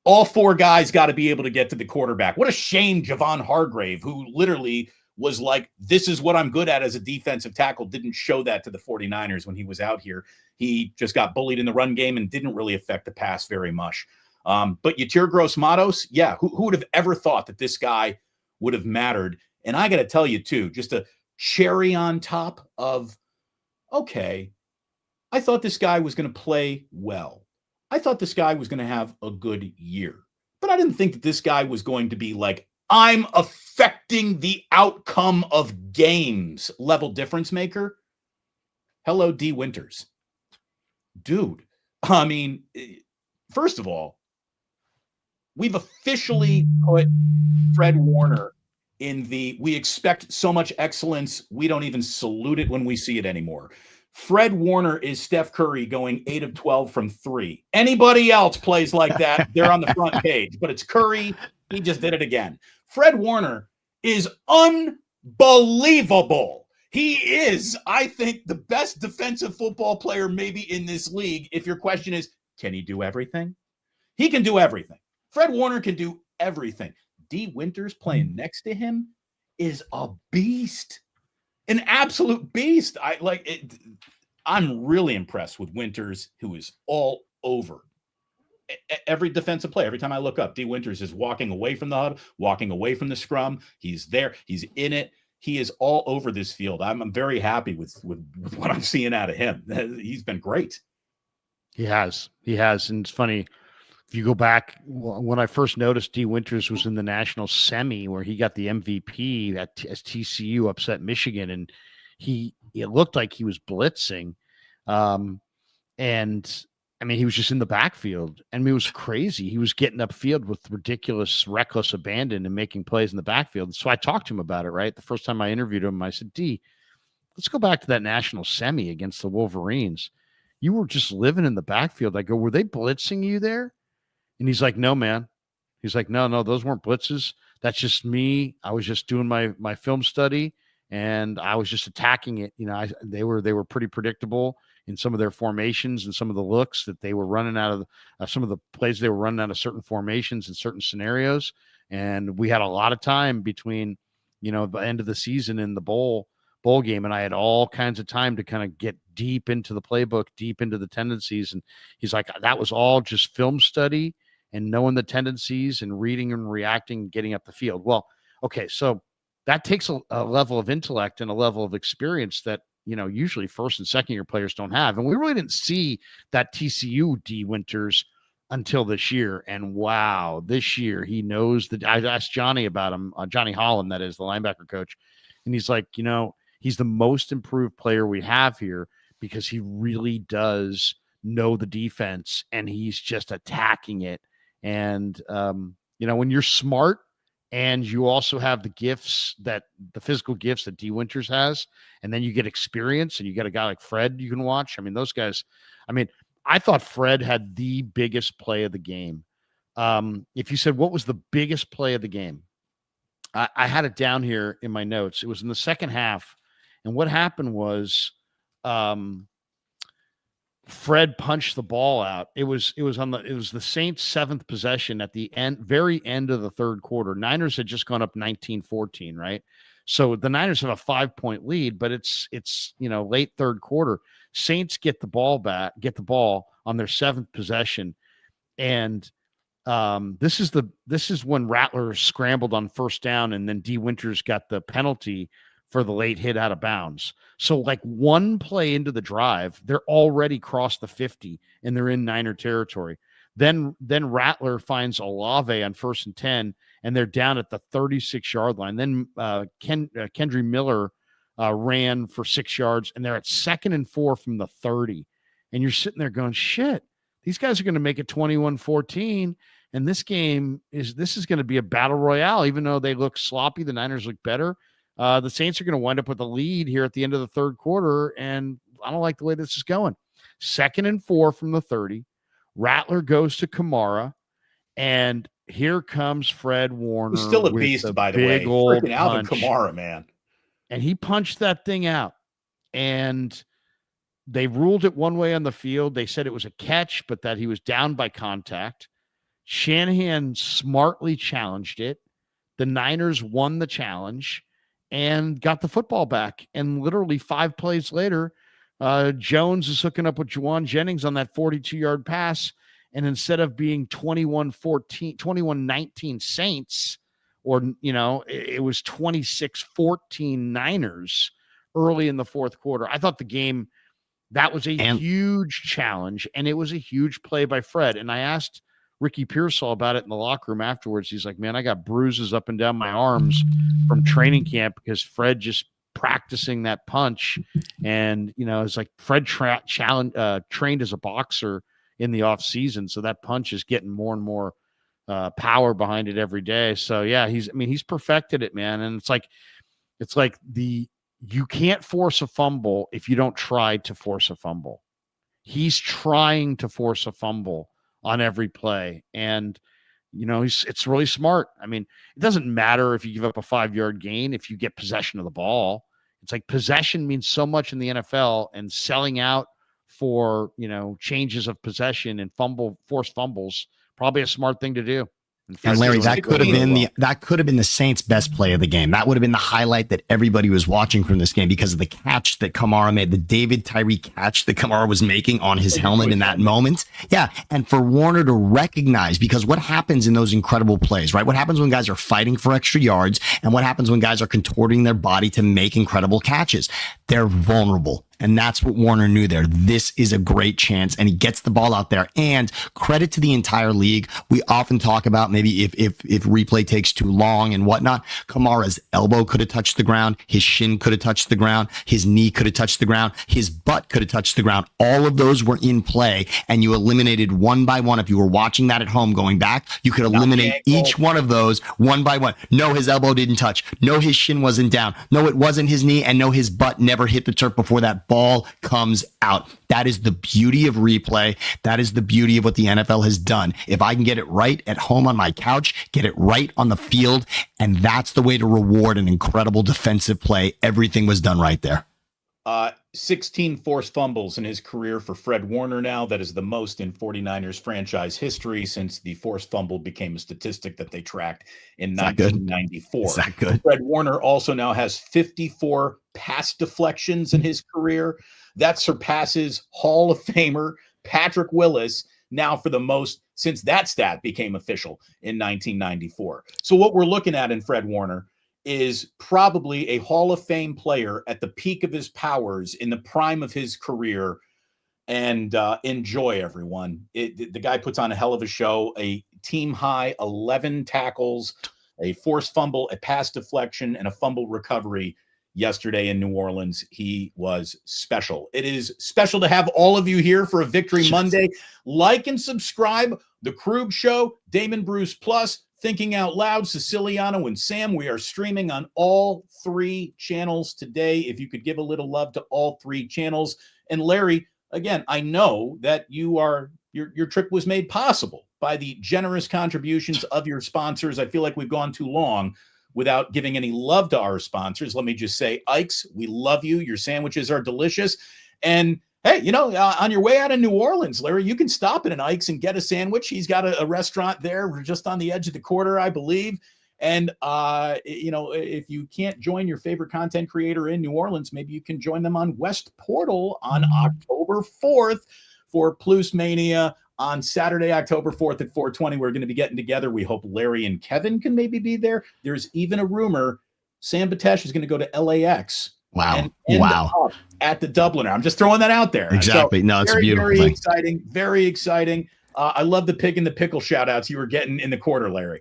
All 4 guys got to be able to get to the quarterback. What a shame Javon Hargrave, who literally was like, this is what I'm good at as a defensive tackle, didn't show that to the 49ers when he was out here. He just got bullied in the run game and didn't really affect the pass very much. But Yetur Gross-Matos, who would have ever thought that this guy would have mattered? And I got to tell you, too, just a cherry on top of, okay, I thought this guy was going to play well. I thought this guy was going to have a good year, but I didn't think that this guy was going to be like, I'm affecting the outcome of games level difference maker. Hello, D. Winters. Dude, I mean, first of all, we've officially put Fred Warner in we expect so much excellence, we don't even salute it when we see it anymore. Fred Warner is Steph Curry going 8 of 12 from 3. Anybody else plays like that, they're on the front page. But it's Curry. He just did it again. Fred Warner is unbelievable. He is, I think, the best defensive football player maybe in this league. If your question is, can he do everything? He can do everything. Fred Warner can do everything. D. Winters playing next to him is a beast. An absolute beast. I'm really impressed with Winters, who is all over every defensive play. Every time I look up, D. Winters is walking away from the hub, walking away from the scrum. He's there. He's in it. He is all over this field. I'm very happy with what I'm seeing out of him. He's been great.
He has. And it's funny. If you go back, when I first noticed D. Winters was in the national semi where he got the MVP as TCU upset Michigan, and it looked like he was blitzing. And I mean, he was just in the backfield. I mean, it was crazy. He was getting upfield with ridiculous, reckless abandon and making plays in the backfield. So I talked to him about it, right? The first time I interviewed him, I said, D, let's go back to that national semi against the Wolverines. You were just living in the backfield. I go, were they blitzing you there? And he's like, no, man. He's like, no, those weren't blitzes. That's just me. I was just doing my film study, and I was just attacking it. They were pretty predictable in some of their formations and some of the looks that they were running out of some of the plays they were running out of certain formations in certain scenarios. And we had a lot of time between, the end of the season and the bowl game. And I had all kinds of time to kind of get deep into the playbook, deep into the tendencies. And he's like, that was all just film study and knowing the tendencies and reading and reacting, getting up the field. Well, okay, so that takes a level of intellect and a level of experience that, usually first and second year players don't have. And we really didn't see that TCU D. Winters until this year. And wow, this year he knows that. I asked Johnny about him, Johnny Holland, that is the linebacker coach. And he's like, he's the most improved player we have here because he really does know the defense and he's just attacking it. And, when you're smart and you also have the physical gifts that D Winters has, and then you get experience and you get a guy like Fred you can watch. I mean, those guys, I thought Fred had the biggest play of the game. If you said, what was the biggest play of the game? I had it down here in my notes. It was in the second half. And what happened was Fred punched the ball out. It was the Saints' seventh possession at the very end of the third quarter. Niners had just gone up 19-14, right? So the Niners have a 5-point lead, but it's late third quarter. Saints get the ball on their seventh possession. And this is when Rattler scrambled on first down, and then D Winters got the penalty for the late hit out of bounds. So like one play into the drive, they're already crossed the 50 and they're in Niner territory. Then Rattler finds Olave on 1st and 10, and they're down at the 36-yard line. Then Kendry Miller ran for 6 yards, and they're at 2nd and 4 from the 30. And you're sitting there going, shit, these guys are going to make it 21-14. And this is going to be a battle royale, even though they look sloppy. The Niners look better. The Saints are going to wind up with a lead here at the end of the third quarter, and I don't like the way this is going. 2nd and 4 from the 30. Rattler goes to Kamara, and here comes Fred Warner.
Who's still a beast, by the way. Freaking Alvin Kamara, man.
And he punched that thing out. And they ruled it one way on the field. They said it was a catch, but that he was down by contact. Shanahan smartly challenged it. The Niners won the challenge and got the football back. And literally 5 plays later, Jones is hooking up with Juwan Jennings on that 42-yard pass. And instead of being 21-19 Saints, or, it was 26-14 Niners early in the fourth quarter. I thought the game, that was a huge challenge, and it was a huge play by Fred. And I asked Ricky Pearsall about it in the locker room afterwards. He's like, man, I got bruises up and down my arms from training camp because Fred just practicing that punch. And, it's like Fred trained as a boxer in the off season. So that punch is getting more and more power behind it every day. So yeah, he's perfected it, man. And it's like you can't force a fumble if you don't try to force a fumble. He's trying to force a fumble on every play. And, it's really smart. It doesn't matter if you give up a 5-yard gain, if you get possession of the ball. It's like possession means so much in the NFL, and selling out for, changes of possession and forced fumbles, probably a smart thing to do.
And Larry, that could have been the Saints' best play of the game. That would have been the highlight that everybody was watching from this game because of the catch that Kamara made, the David Tyree catch that Kamara was making on his helmet in that moment. Yeah. And for Warner to recognize, because what happens in those incredible plays, right? What happens when guys are fighting for extra yards, and what happens when guys are contorting their body to make incredible catches? They're vulnerable. And that's what Warner knew there. This is a great chance, and he gets the ball out there. And credit to the entire league. We often talk about maybe if replay takes too long and whatnot. Kamara's elbow could have touched the ground. His shin could have touched the ground. His knee could have touched the ground. His butt could have touched the ground. All of those were in play, and you eliminated one by one. If you were watching that at home going back, you could eliminate each one of those one by one. No, his elbow didn't touch. No, his shin wasn't down. No, it wasn't his knee. And no, his butt never hit the turf before that ball comes out. That is the beauty of replay. That is the beauty of what the NFL has done. If I can get it right at home on my couch, get it right on the field, and that's the way to reward an incredible defensive play. Everything was done right there.
16 forced fumbles in his career for Fred Warner now. That is the most in 49ers franchise history since the forced fumble became a statistic that they tracked in 1994.
Is that good?
Fred Warner also now has 54 pass deflections in his career. That surpasses Hall of Famer Patrick Willis now for the most since that stat became official in 1994. So what we're looking at in Fred Warner is probably a Hall of Fame player at the peak of his powers in the prime of his career. and enjoy, everyone. The guy puts on a hell of a show. A team high 11 tackles, a forced fumble, a pass deflection, and a fumble recovery yesterday in New Orleans. He was special. It is special to have all of you here for a Victory Monday. Like and subscribe. The Krug Show, Damon Bruce Plus, Thinking Out Loud, Siciliano, and Sam. We are streaming on all 3 channels today. If you could give a little love to all 3 channels. And Larry, again, I know that your trip was made possible by the generous contributions of your sponsors. I feel like we've gone too long without giving any love to our sponsors. Let me just say, Ike's, we love you. Your sandwiches are delicious. And hey, on your way out of New Orleans, Larry, you can stop at an Ike's and get a sandwich. He's got a restaurant there. We're just on the edge of the quarter, I believe. And, if you can't join your favorite content creator in New Orleans, maybe you can join them on West Portal on October 4th for Plus Mania. On Saturday, October 4th at 4:20, we're going to be getting together. We hope Larry and Kevin can maybe be there. There's even a rumor Sam Batesh is going to go to LAX.
Wow.
And end up at the Dubliner. I'm just throwing that out there.
Exactly.
So
no, it's
very,
a beautiful
very
thing.
Exciting. Very exciting. I love the pig and the pickle shout outs you were getting in the quarter, Larry.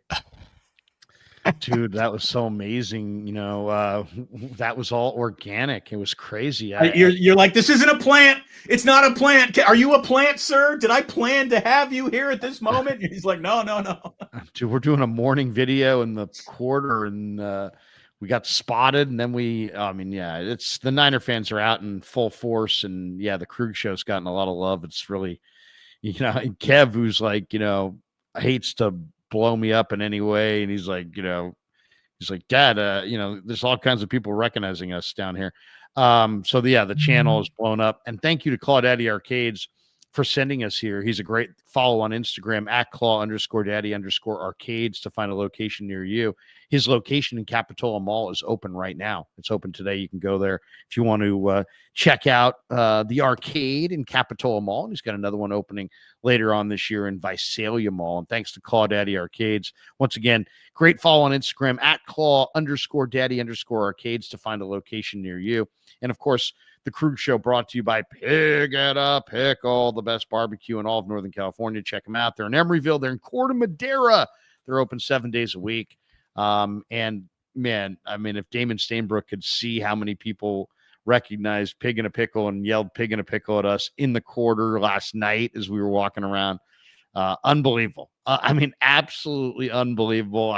Dude, that was so amazing. That was all organic. It was crazy.
You're like, this isn't a plant. It's not a plant. Are you a plant, sir? Did I plan to have you here at this moment? He's like, no.
Dude, we're doing a morning video in the quarter, and we got spotted. And then it's the Niner fans are out in full force. And yeah, the Krug Show's gotten a lot of love. It's really, Kev, who's like, hates to blow me up in any way, and he's like, Dad, there's all kinds of people recognizing us down here. The channel is blown up, and thank you to Claudaddy Arcades for sending us here. He's a great follow on Instagram at Claw_Daddy_Arcades to find a location near you. His location in Capitola Mall is open right now. It's open today. You can go there if you want to check out the arcade in Capitola Mall. And he's got another one opening later on this year in Visalia Mall. And thanks to Claudaddy Arcades. Once again, great follow on Instagram at Claw_Daddy_Arcades to find a location near you. And of course, the Krug Show brought to you by Pig at a Pickle, the best barbecue in all of Northern California. Check them out. They're in Emeryville. They're in Corte Madera. They're open 7 days a week. And man, if Damon Stainbrook could see how many people recognized Pig in a Pickle and yelled Pig in a Pickle at us in the quarter last night as we were walking around, unbelievable. Absolutely unbelievable.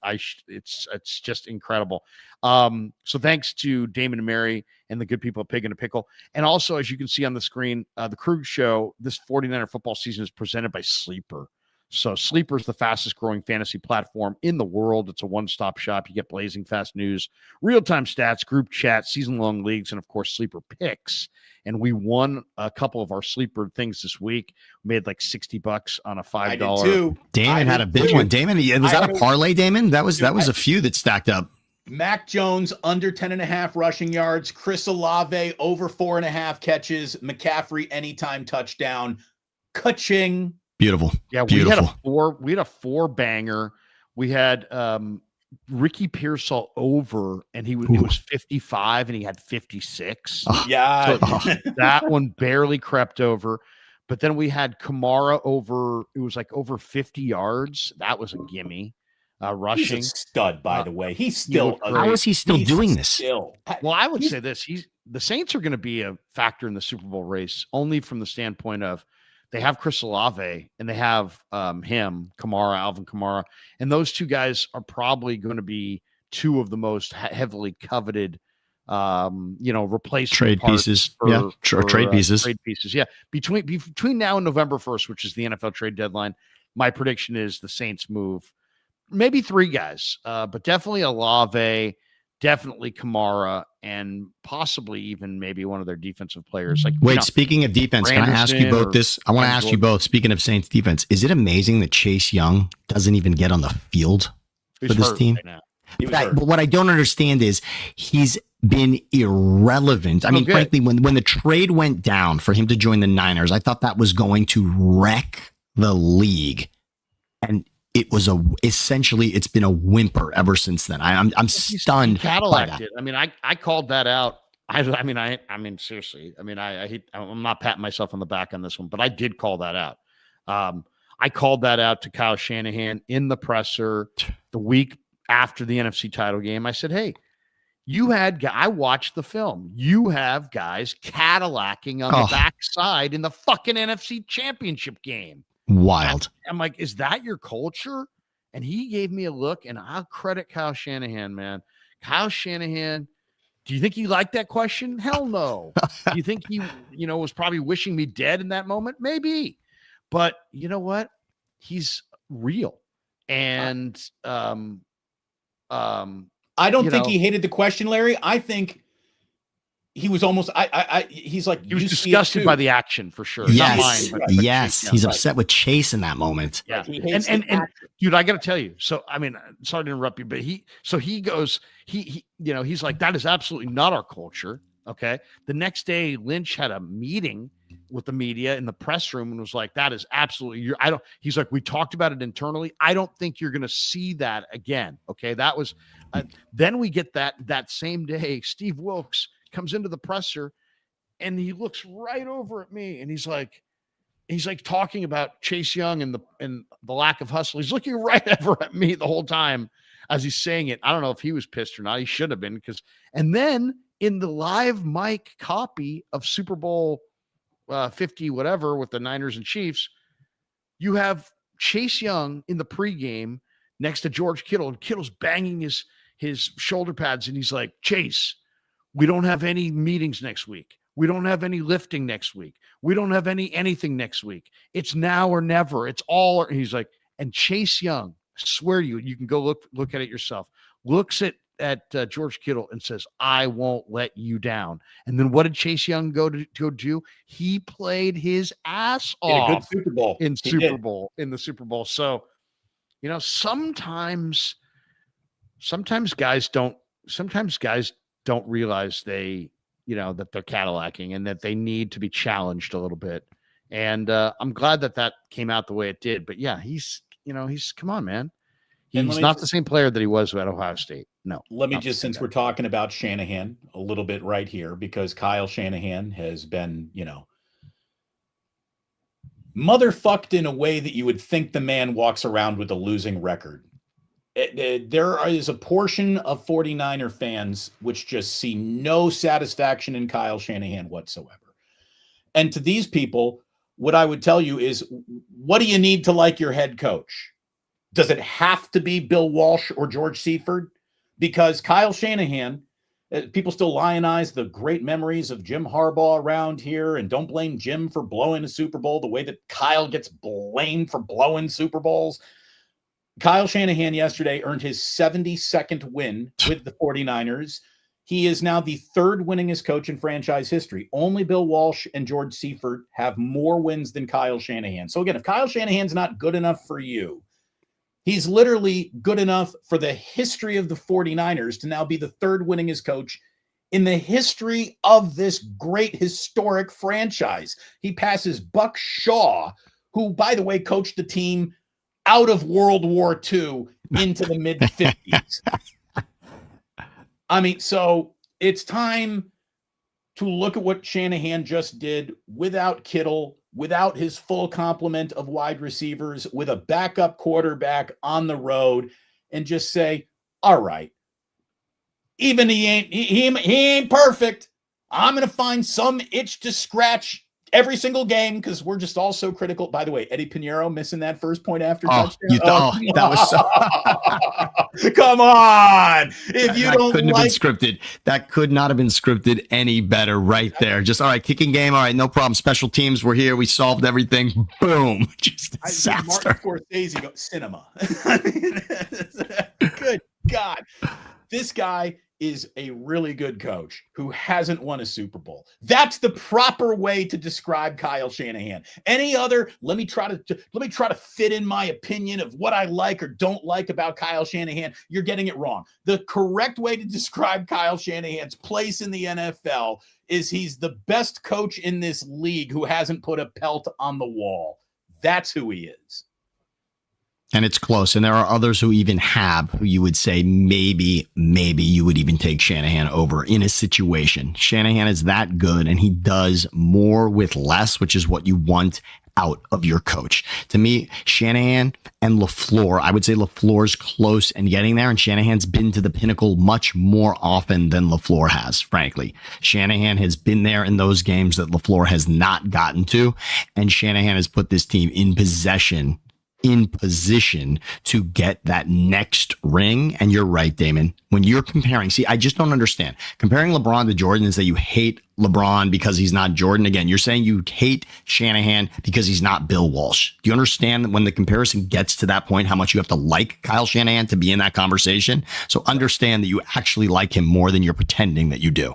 It's just incredible. So thanks to Damon and Mary and the good people at Pig in a Pickle. And also, as you can see on the screen, the Krug Show, this 49er football season is presented by Sleeper. So Sleeper is the fastest growing fantasy platform in the world. It's a one-stop shop. You get blazing fast news, real-time stats, group chat, season-long leagues, and of course, Sleeper picks. And we won a couple of our Sleeper things this week. We made like $60 on a $5.
I did too.
Damon had a big one. Damon, was that a parlay, Damon? That was a few that stacked up.
Mac Jones under 10.5 rushing yards. Chris Olave over 4.5 catches. McCaffrey anytime touchdown. Ka-ching.
Beautiful.
Yeah,
Beautiful.
we had a 4-banger. We had Ricky Pearsall over, and it was 55, and he had 56.
Yeah,
so that one barely crept over. But then we had Kamara over. It was like over 50 yards. That was a gimme. Rushing.
He's a stud, by the way. He's still.
How is he still doing this?
Well, I would say this: the Saints are going to be a factor in the Super Bowl race, only from the standpoint of they have Chris Olave and they have Alvin Kamara, and those two guys are probably going to be two of the most heavily coveted, replacement
trade pieces. Trade pieces.
Trade pieces. Yeah, between now and November 1st, which is the NFL trade deadline, my prediction is the Saints move maybe 3 guys, but definitely Olave, definitely Kamara, and possibly even maybe one of their defensive players.
Speaking of defense, can I ask you both this? I want to ask you both, speaking of Saints defense, is it amazing that Chase Young doesn't even get on the field for this team?
Right
but what I don't understand is he's been irrelevant. Frankly, when the trade went down for him to join the Niners, I thought that was going to wreck the league. And it was it's been a whimper ever since then. I'm stunned.
Cadillac did. I called that out I mean, seriously. I mean, I'm not patting myself on the back on this one, but I did call that out. I called that out to Kyle Shanahan in the presser the week after the NFC title game. I said, hey, I watched the film. You have guys Cadillacing on the backside in the fucking NFC Championship game.
Wild.
I'm like, is that your culture? And he gave me a look, and I'll credit Kyle Shanahan, man. Kyle Shanahan, do you think he liked that question? Hell no. Do you think he, was probably wishing me dead in that moment? Maybe. But you know what? He's real. And
I don't think he hated the question, Larry. I think he was almost he's like,
he was disgusted by the action for sure.
Yes.
Not mine, but
yes. He's upset with Chase in that moment.
Yeah. And dude, I got to tell you. So, I mean, sorry to interrupt you, but he goes, he's like, that is absolutely not our culture. Okay. The next day, Lynch had a meeting with the media in the press room and was like, that is absolutely, he's like, we talked about it internally. I don't think you're going to see that again. Okay. That was, then we get that same day, Steve Wilkes comes into the presser and he looks right over at me and he's like talking about Chase Young and the lack of hustle. He's looking right over at me the whole time as he's saying it. I don't know if he was pissed or not. He should have been and then in the live mic copy of Super Bowl 50, whatever, with the Niners and Chiefs, you have Chase Young in the pregame next to George Kittle, and Kittle's banging his shoulder pads, and he's like, Chase, we don't have any meetings next week. We don't have any lifting next week. We don't have anything next week. It's now or never. It's all. He's like, and Chase Young, I swear to you, you can go look at it yourself, looks at George Kittle and says, I won't let you down. And then what did Chase Young go do? He played his ass off
a good Super Bowl.
in the Super Bowl. So, sometimes guys don't realize that they're Cadillacing and that they need to be challenged a little bit. And I'm glad that came out the way it did. But yeah, he's come on, man. He's not the same player that he was at Ohio State. No.
Let me just, since we're talking about Shanahan a little bit right here, because Kyle Shanahan has been, motherfucked in a way that you would think the man walks around with a losing record. There is a portion of 49er fans which just see no satisfaction in Kyle Shanahan whatsoever. And to these people, what I would tell you is, what do you need to like your head coach? Does it have to be Bill Walsh or George Seifert? Because Kyle Shanahan, people still lionize the great memories of Jim Harbaugh around here, and don't blame Jim for blowing a Super Bowl the way that Kyle gets blamed for blowing Super Bowls. Kyle Shanahan yesterday earned his 72nd win with the 49ers. He is now the third winningest coach in franchise history. Only Bill Walsh and George Seifert have more wins than Kyle Shanahan. So again, if Kyle Shanahan's not good enough for you, he's literally good enough for the history of the 49ers to now be the third winningest coach in the history of this great historic franchise. He passes Buck Shaw, who, by the way, coached the team out of World War II into the mid-50s. I mean, so it's time to look at what Shanahan just did without Kittle, without his full complement of wide receivers, with a backup quarterback on the road, and just say, all right, even he ain't perfect. I'm going to find some itch to scratch every single game because we're just all so critical. By the way, Eddie Pinheiro missing that first point after touchdown.
That was so.
Come on! If you don't
couldn't have been scripted. That could not have been scripted any better right there. Just all right, kicking game. All right, no problem. Special teams. We're here. We solved everything. Boom! Just disaster.
Martin Scorsese goes cinema. Good God, this guy is a really good coach who hasn't won a Super Bowl. That's the proper way to describe Kyle Shanahan. Any other, let me try to fit in my opinion of what I like or don't like about Kyle Shanahan. You're getting it wrong. The correct way to describe Kyle Shanahan's place in the NFL is he's the best coach in this league who hasn't put a pelt on the wall. That's who he is.
And it's close. And there are others who even have, who you would say maybe you would even take Shanahan over in a situation. Shanahan is that good, and he does more with less, which is what you want out of your coach. To me, Shanahan and LaFleur, I would say LaFleur's close and getting there, and Shanahan's been to the pinnacle much more often than LaFleur has, frankly. Shanahan has been there in those games that LaFleur has not gotten to, and Shanahan has put this team in position to get that next ring. And you're right, Damon. When you're comparing, I just don't understand. Comparing LeBron to Jordan and say you hate LeBron because he's not Jordan. Again, you're saying you hate Shanahan because he's not Bill Walsh. Do you understand that when the comparison gets to that point, how much you have to like Kyle Shanahan to be in that conversation? So understand that you actually like him more than you're pretending that you do.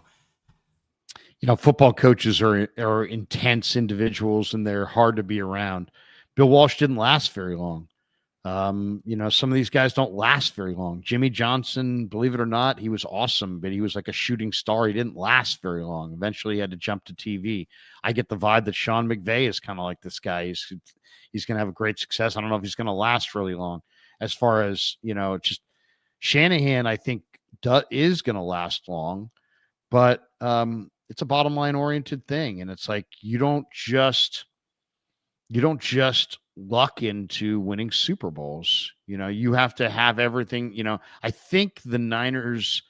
You know, football coaches are intense individuals, and they're hard to be around. Bill Walsh didn't last very long. You know, some of these guys don't last very long. Jimmy Johnson, believe it or not, he was awesome, but he was like a shooting star. He didn't last very long. Eventually he had to jump to TV. I get the vibe that Sean McVay is kind of like this guy. He's going to have a great success. I don't know if he's going to last really long. As far as, you know, just Shanahan, I think is going to last long, but it's a bottom line oriented thing. And it's like, you don't just luck into winning Super Bowls. You know, you have to have everything. You know, I think the Niners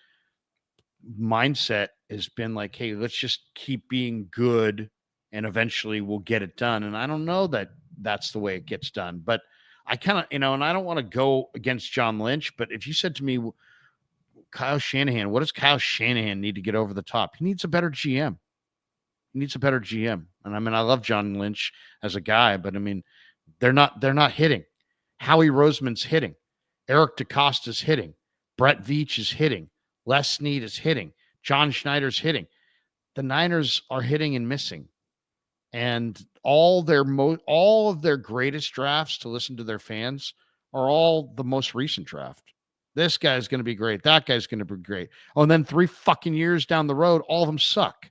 mindset has been like, hey, let's just keep being good and eventually we'll get it done. And I don't know that that's the way it gets done, but I kind of, you know, and I don't want to go against John Lynch, but if you said to me, Kyle Shanahan, what does Kyle Shanahan need to get over the top? He needs a better GM. He needs a better GM. And I mean, I love John Lynch as a guy, but I mean, they're not hitting. Howie Roseman's hitting. Eric DeCosta's hitting. Brett Veach is hitting. Les Snead is hitting. John Schneider's hitting. The Niners are hitting and missing. And all of their greatest drafts, to listen to their fans, are all the most recent draft. This guy's going to be great. That guy's going to be great. Oh, and then 3 fucking years down the road, all of them suck.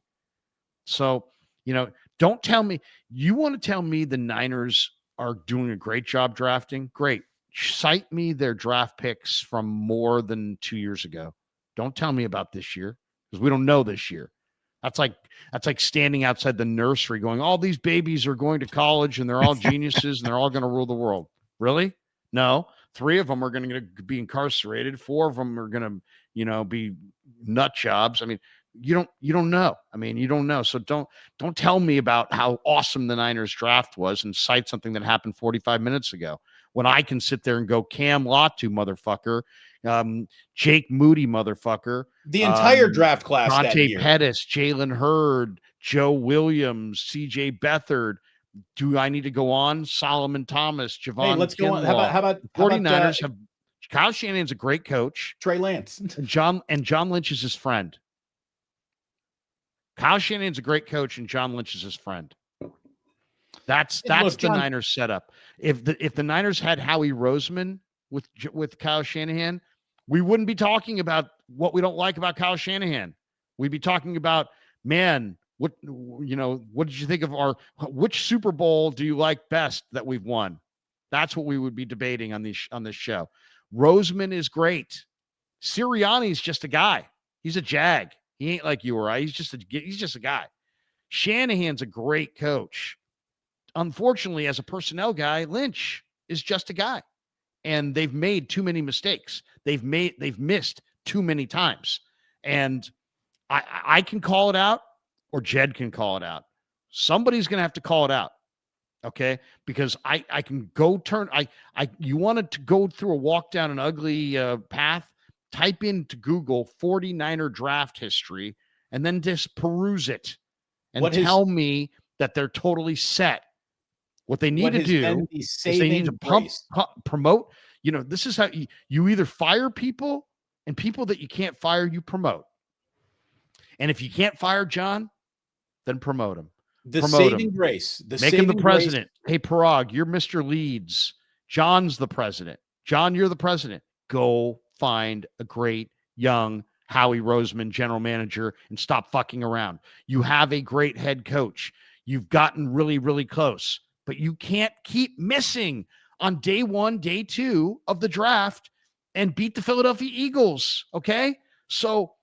So, you know, don't tell me, you want to tell me the Niners are doing a great job drafting? Great. Cite me their draft picks from more than 2 years ago. Don't tell me about this year, because we don't know this year. That's like standing outside the nursery going, all these babies are going to college and they're all geniuses and they're all going to rule the world. Really? No. 3 of them are going to be incarcerated. 4 of them are going to, you know, be nut jobs. I mean, you don't know. I mean, you don't know. So don't tell me about how awesome the Niners draft was and cite something that happened 45 minutes ago, when I can sit there and go Cam Latu, motherfucker, Jake Moody, motherfucker,
the entire draft class,
Dante Pettis, Jalen Hurd, Joe Williams, CJ Beathard. Do I need to go on? Solomon Thomas, Javon.
Hey, let's go on. How about
49ers have Kyle Shanahan's a great coach.
Trey Lance.
and John Lynch is his friend. Kyle Shanahan's a great coach, and John Lynch is his friend. That's the Niners setup. If the Niners had Howie Roseman with Kyle Shanahan, we wouldn't be talking about what we don't like about Kyle Shanahan. We'd be talking about, man, what did you think of which Super Bowl do you like best that we've won? That's what we would be debating on this show. Roseman is great. Sirianni's just a guy. He's a jag. He ain't like you or I. He's just a guy. Shanahan's a great coach. Unfortunately, as a personnel guy, Lynch is just a guy. And they've made too many mistakes. They've missed too many times. And I can call it out, or Jed can call it out. Somebody's going to have to call it out. Okay? Because I can go turn. You wanted to go through a walk down an ugly path, type into Google 49er draft history, and then just peruse it and tell me that they're totally set. What they need to do is they need to promote. You know, this is how you either fire people, and people that you can't fire, you promote. And if you can't fire John, then promote him.
Grace.
Make him the president. Hey, Parag, you're Mr. Leeds. John's the president. John, you're the president. Go find a great young Howie Roseman general manager and stop fucking around. You have a great head coach. You've gotten really, really close, but you can't keep missing on day 1, day 2 of the draft and beat the Philadelphia Eagles. Okay. So,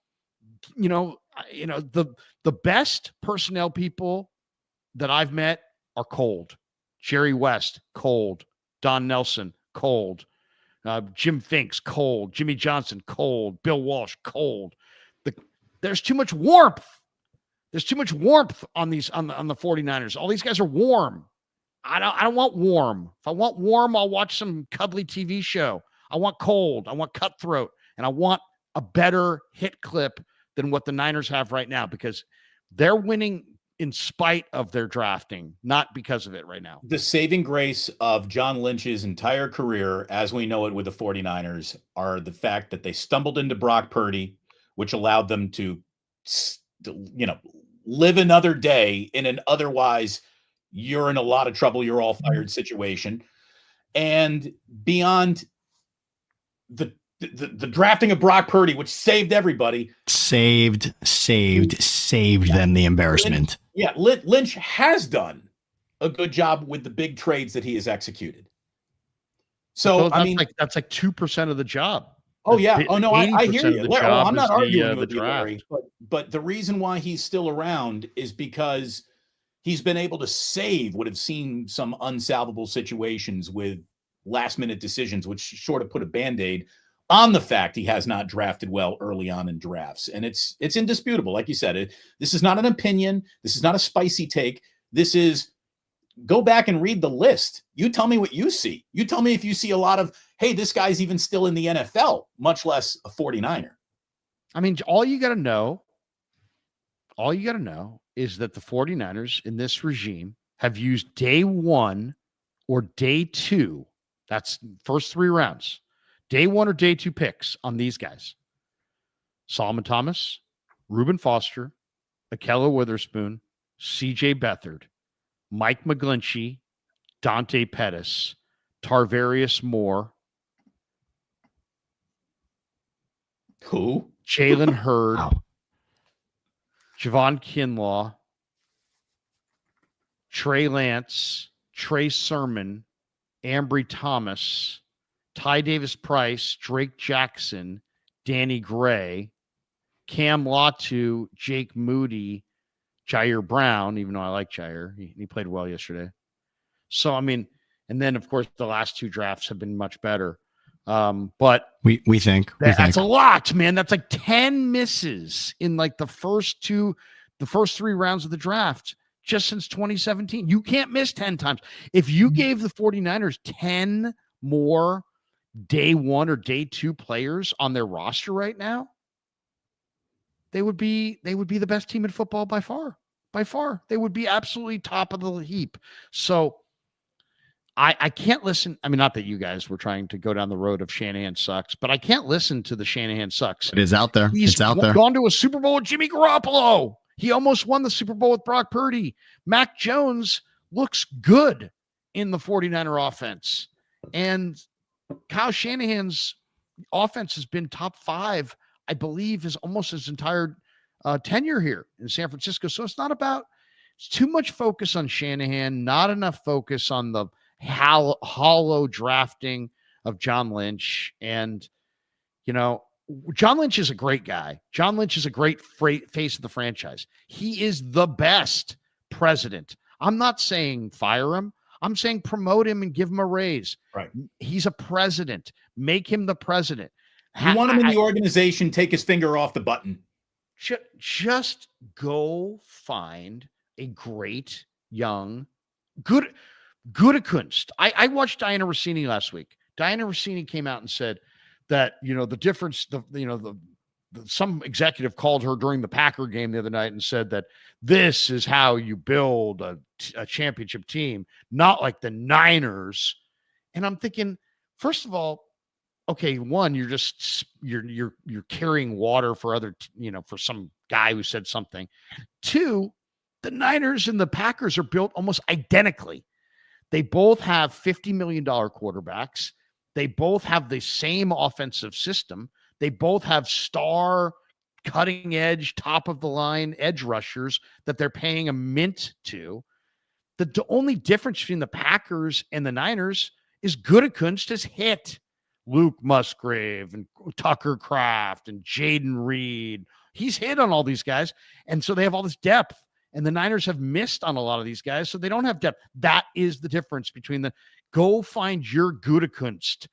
the best personnel people that I've met are cold. Jerry West, cold. Don Nelson, cold. Jim Finks, cold. Jimmy Johnson, cold. Bill Walsh, cold. There's too much warmth. There's too much warmth on the 49ers. All these guys are warm. I don't want warm. If I want warm, I'll watch some cuddly TV show. I want cold. I want cutthroat. And I want a better hit clip than what the Niners have right now, because they're winning in spite of their drafting, not because of it right now.
The saving grace of John Lynch's entire career, as we know it with the 49ers, are the fact that they stumbled into Brock Purdy, which allowed them to, live another day in an otherwise you're in a lot of trouble, you're all fired situation. And beyond the drafting of Brock Purdy, which saved everybody.
Saved them the embarrassment.
Lynch has done a good job with the big trades that he has executed. So,
that's like 2% of the job.
Oh, yeah. Oh, no, I hear you. I'm not arguing with
the
you,
draft.
Larry, but the reason why he's still around is because he's been able to save what have seen some unsalvable situations with last-minute decisions, which sort of put a Band-Aid on the fact he has not drafted well early on in drafts. And it's indisputable. Like you said, this is not an opinion. This is not a spicy take. This is, go back and read the list. You tell me what you see. You tell me if you see a lot of, hey, this guy's even still in the NFL, much less a 49er.
I mean, all you got to know is that the 49ers in this regime have used day 1 or day 2. That's first 3 rounds. Day 1 or day 2 picks on these guys: Solomon Thomas, Reuben Foster, Ahkello Witherspoon, C.J. Beathard, Mike McGlinchey, Dante Pettis, Tarvarius Moore, Jalen Hurd, Javon Kinlaw, Trey Lance, Trey Sermon, Ambry Thomas, Ty Davis Price, Drake Jackson, Danny Gray, Cam Latu, Jake Moody, Jair Brown, even though I like Jair. He played well yesterday. So, and then, of course, the last 2 drafts have been much better. But
we think
that's a lot, man. That's like 10 misses in like the first 3 rounds of the draft just since 2017. You can't miss 10 times. If you gave the 49ers 10 more day 1 or day 2 players on their roster right now, they would be the best team in football by far. They would be absolutely top of the heap. So I can't listen. Not that you guys were trying to go down the road of Shanahan sucks, but I can't listen to the Shanahan sucks.
It is out there.
He's gone to a Super Bowl with Jimmy Garoppolo. He almost won the Super Bowl with Brock Purdy. Mac Jones looks good in the 49er offense. And Kyle Shanahan's offense has been top 5, I believe, is almost his entire tenure here in San Francisco. So it's too much focus on Shanahan, not enough focus on the hollow drafting of John Lynch. And, John Lynch is a great guy. John Lynch is a great face of the franchise. He is the best president. I'm not saying fire him. I'm saying promote him and give him a raise.
Right.
He's a president. Make him the president.
You want him in the organization, take his finger off the button.
Just go find a great, young, good Kunst. I watched Diana Rossini last week. Diana Rossini came out and said that, the difference, some executive called her during the Packer game the other night and said that this is how you build a championship team, not like the Niners. And I'm thinking, first of all, okay, one, you're carrying water for other, for some guy who said something. 2, the Niners and the Packers are built almost identically. They both have $50 million quarterbacks. They both have the same offensive system. They both have star, cutting edge, top of the line edge rushers that they're paying a mint to. The only difference between the Packers and the Niners is Gutekunst has hit Luke Musgrave and Tucker Kraft and Jaden Reed. He's hit on all these guys. And so they have all this depth. And the Niners have missed on a lot of these guys, so they don't have depth. That is the difference between the go find your Gutekunst.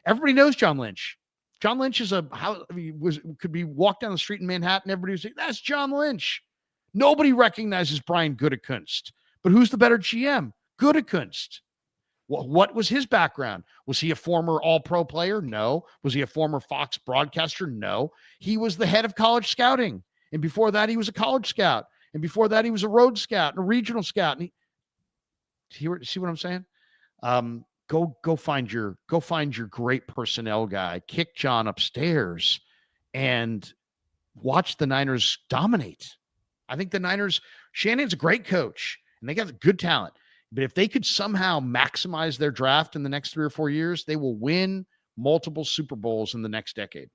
Everybody knows John Lynch? John Lynch is could be walked down the street in Manhattan. Everybody was like, that's John Lynch. Nobody recognizes Brian Gutekunst. But who's the better GM? Gutekunst. What was his background? Was he a former all-pro player? No. Was he a former Fox broadcaster? No. He was the head of college scouting. And before that, he was a college scout. And before that, he was a road scout and a regional scout. And see what I'm saying? Go find your great personnel guy. Kick John upstairs and watch the Niners dominate. I think the Niners, Shanahan's a great coach and they got good talent. But if they could somehow maximize their draft in the next 3 or 4 years, they will win multiple Super Bowls in the next decade.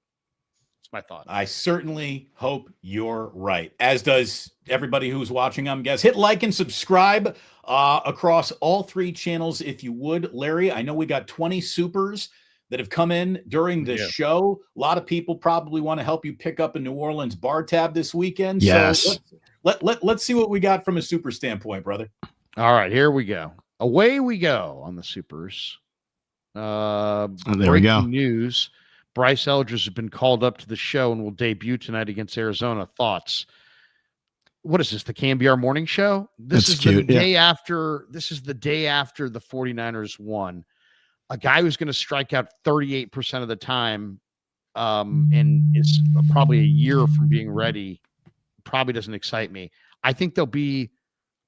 That's my thought.
I certainly hope you're right, as does everybody who's watching. I'm guess hit like and subscribe across all 3 channels if you would. Larry, I know we got 20 supers that have come in during the show. A lot of people probably want to help you pick up a New Orleans bar tab this weekend.
Yes.
So let's see what we got from a super standpoint, brother.
All right, here we go. Away we go on the supers.
There we go.
News. Bryce Eldridge has been called up to the show and will debut tonight against Arizona. Thoughts? What is this? The KMBR morning show? This is the day after. This is the day after the 49ers won. A guy who's going to strike out 38% of the time, and is probably a year from being ready. Probably doesn't excite me. I think there'll be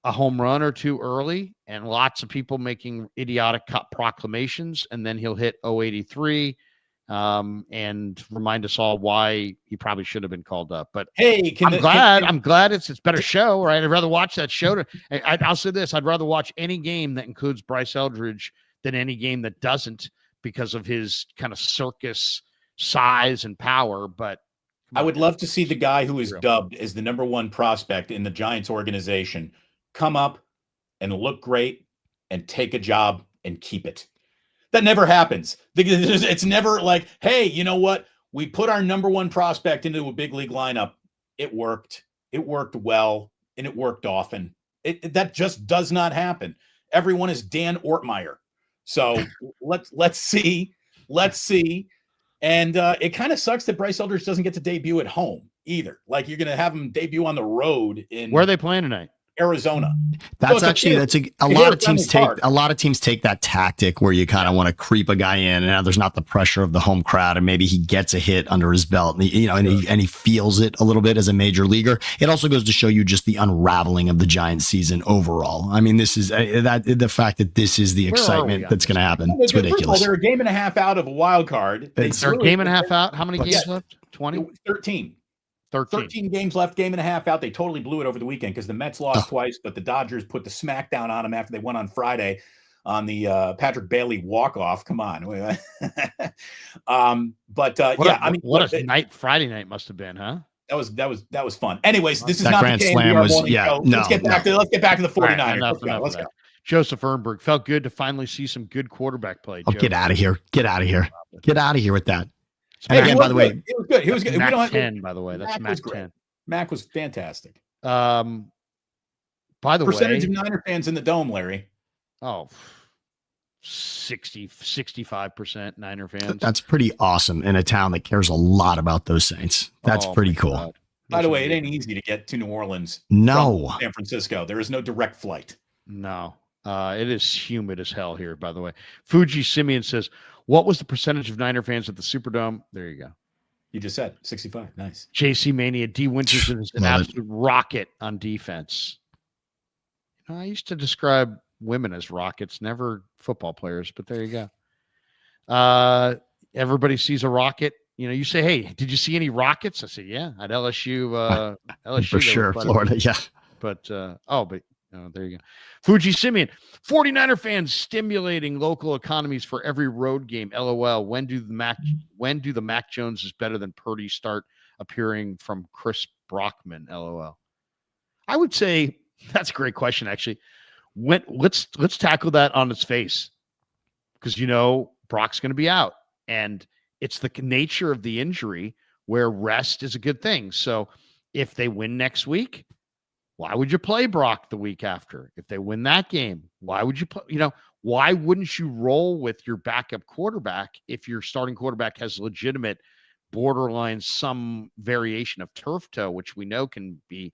a home run or two early, and lots of people making idiotic proclamations, and then he'll hit 083. And remind us all why he probably should have been called up. But hey, I'm glad it's better show, right? I'd rather watch that show. I'll say this: I'd rather watch any game that includes Bryce Eldridge than any game that doesn't, because of his kind of circus size and power. But
I would love to see the guy who is dubbed as the #1 prospect in the Giants organization come up and look great and take a job and keep it. That never happens. It's never like, hey, you know what? We put our #1 prospect into a big league lineup. It worked. It worked well, and it worked often. That just does not happen. Everyone is Dan Ortmeyer. So let's see. And it kind of sucks that Bryce Eldridge doesn't get to debut at home either. Like, you're going to have him debut on the road in
where are they playing tonight?
Arizona.
That's a lot of teams take that tactic where you kind of want to creep a guy in, and now there's not the pressure of the home crowd, and maybe he gets a hit under his belt, and he feels it a little bit as a major leaguer. It also goes to show you just the unraveling of the Giants season overall. I mean, this is the fact that this is the excitement that's going to happen. It's ridiculous.
They're a game and a half out of a wild card.
They're a game and a half out. How many games left? 20?
13 games left, game and a half out. They totally blew it over the weekend because the Mets lost twice, but the Dodgers put the smackdown on them after they won on Friday on the Patrick Bailey walk-off. Come on. What
a Friday night must have been, huh?
That was fun. Anyways, this is
that
not
Grand
the
Slam was,
show. Let's get back to the 49ers.
Right, let's go. Joseph Ehrenberg, felt good to finally see some good quarterback play.
Oh, get out of here. Get out of here with that.
And again, by the way, it was good. He was good.
Mac 10, by the way. That's Mac 10.
Mac was fantastic.
By the
percentage of Niner fans in the dome, Larry.
65% Niner fans.
That's pretty awesome in a town that cares a lot about those Saints. That's pretty cool. God.
By the way, it ain't easy to get to New Orleans.
No.
San Francisco. There is no direct flight.
No. It is humid as hell here, by the way. Fuji Simeon says, what was the percentage of Niner fans at the Superdome? There you go.
You just said 65. Nice.
JC Mania. D. Winters is an absolute rocket on defense. I used to describe women as rockets, never football players, but there you go. Everybody sees a rocket. You say, hey, did you see any rockets? I say, yeah, at LSU. LSU
for sure, Florida, yeah.
But there you go. Fuji Simeon, 49er fans stimulating local economies for every road game. LOL. When do the Mac Jones is better than Purdy start appearing from Chris Brockman? LOL. I would say that's a great question, actually. Let's tackle that on its face. because Brock's going to be out, and it's the nature of the injury where rest is a good thing. So if they win next week, why would you play Brock the week after? If they win that game, why would you play? Why wouldn't you roll with your backup quarterback if your starting quarterback has legitimate borderline some variation of turf toe, which we know can be?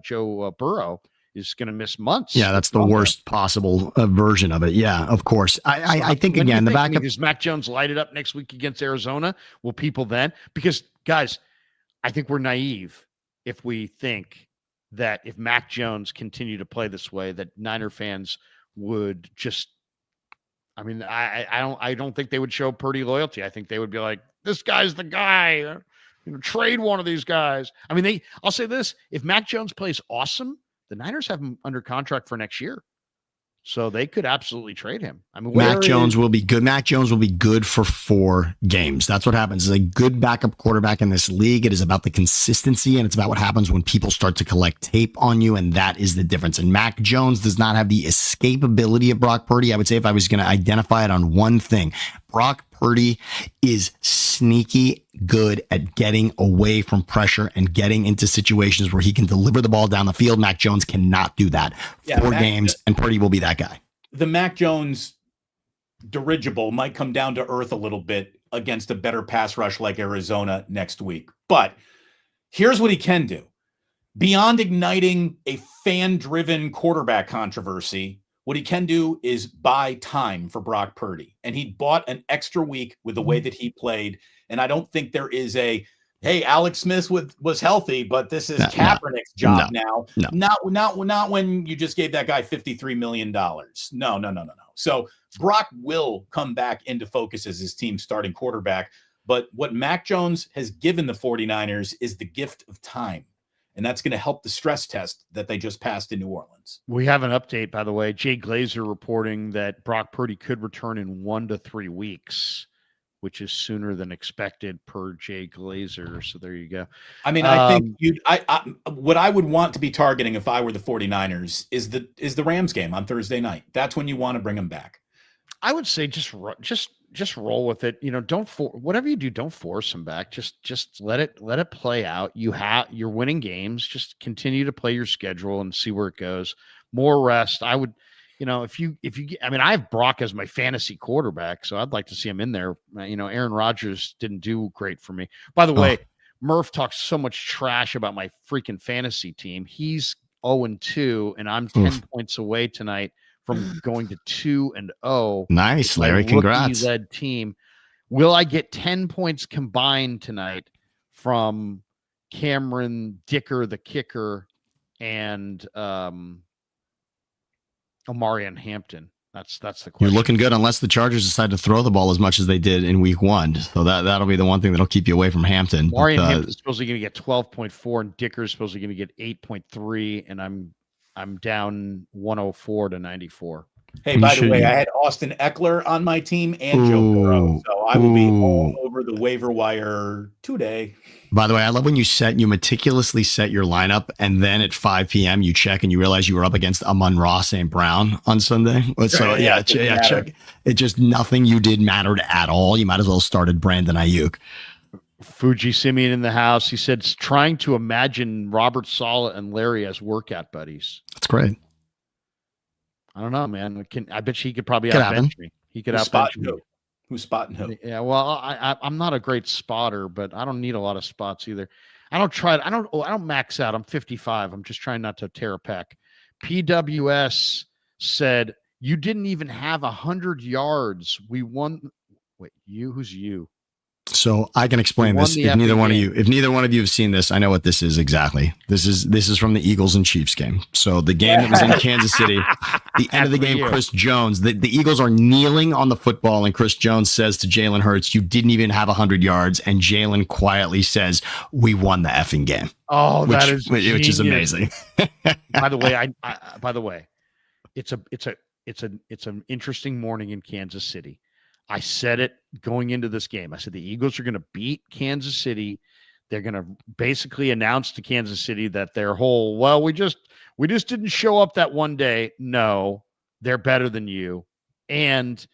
Joe Burrow is going to miss months.
Yeah, that's the worst possible version of it. Yeah, of course. I think again the backup.
Does Mac Jones light it up next week against Arizona? Will people then? Because guys, I think we're naive if we think that if Mac Jones continued to play this way, that Niner fans would just, I don't think they would show Purdy loyalty. I think they would be like, this guy's the guy, trade one of these guys. I'll say this, if Mac Jones plays awesome, the Niners have him under contract for next year. So they could absolutely trade him.
Mac Jones will be good. Mac Jones will be good for 4 games. That's what happens. Is a good backup quarterback in this league. It is about the consistency, and it's about what happens when people start to collect tape on you, and that is the difference. And Mac Jones does not have the escapability of Brock Purdy. I would say if I was going to identify it on one thing, Brock Purdy is sneaky good at getting away from pressure and getting into situations where he can deliver the ball down the field. Mac Jones cannot do that. 4 games, and Purdy will be that guy.
The Mac Jones dirigible might come down to earth a little bit against a better pass rush like Arizona next week. But here's what he can do. Beyond igniting a fan-driven quarterback controversy, what he can do is buy time for Brock Purdy. And he bought an extra week with the way that he played. And I don't think there is hey, Alex Smith was healthy, but this is Kaepernick's job now. No. Not when you just gave that guy $53 million. No. So Brock will come back into focus as his team's starting quarterback. But what Mac Jones has given the 49ers is the gift of time. And that's going to help the stress test that they just passed in New Orleans.
We have an update, by the way. Jay Glazer reporting that Brock Purdy could return in 1 to 3 weeks, which is sooner than expected per Jay Glazer. So there you go.
I think what I would want to be targeting if I were the 49ers is the Rams game on Thursday night. That's when you want to bring him back.
I would say just roll with it. Whatever you do, don't force him back. Just let it play out. You're winning games. Just continue to play your schedule and see where it goes. More rest. I would, I have Brock as my fantasy quarterback, so I'd like to see him in there. Aaron Rodgers didn't do great for me. By the way, Murph talks so much trash about my freaking fantasy team. He's 0-2, and I'm 10 points away tonight from going to 2-0.
Nice, Larry. Congrats.
Led team. Will I get 10 points combined tonight from Cameron Dicker, the kicker, and Omarion Hampton? That's the question.
You're looking good unless the Chargers decide to throw the ball as much as they did in week 1. So that'll be the one thing that'll keep you away from Hampton.
Omarion Hampton's supposedly going to get 12.4, and Dicker's supposedly going to get 8.3, and I'm down 104 to 94.
Hey, by the way, I had Austin Eckler on my team and Joe Burrow, so I will be all over the waiver wire today.
By the way, I love when you meticulously set your lineup, and then at 5 p.m. you check and you realize you were up against Amon-Ra St. Brown on Sunday. So check. It just nothing you did mattered at all. You might as well have started Brandon Ayuk.
Fuji Simeon in the house. He said, trying to imagine Robert Saleh and Larry as workout buddies.
That's great.
I don't know, man. I bet he could probably outbench me. He could outbench me.
Who's spotting who?
Yeah, well, I'm not a great spotter, but I don't need a lot of spots either. I don't max out. I'm 55. I'm just trying not to tear a pec. PWS said, you didn't even have 100 yards. We won. Wait, who's you?
So I can explain this. If neither one of you have seen this, I know what this is exactly. This is from the Eagles and Chiefs game. So the game that was in Kansas City, the end of the game, Chris Jones, the Eagles are kneeling on the football, and Chris Jones says to Jalen Hurts, you didn't even have 100 yards. And Jalen quietly says, we won the effing game.
Oh, which
is amazing.
By the way, it's an interesting morning in Kansas City. I said it going into this game. I said the Eagles are going to beat Kansas City. They're going to basically announce to Kansas City that their whole, we just didn't show up that one day. No, they're better than you. And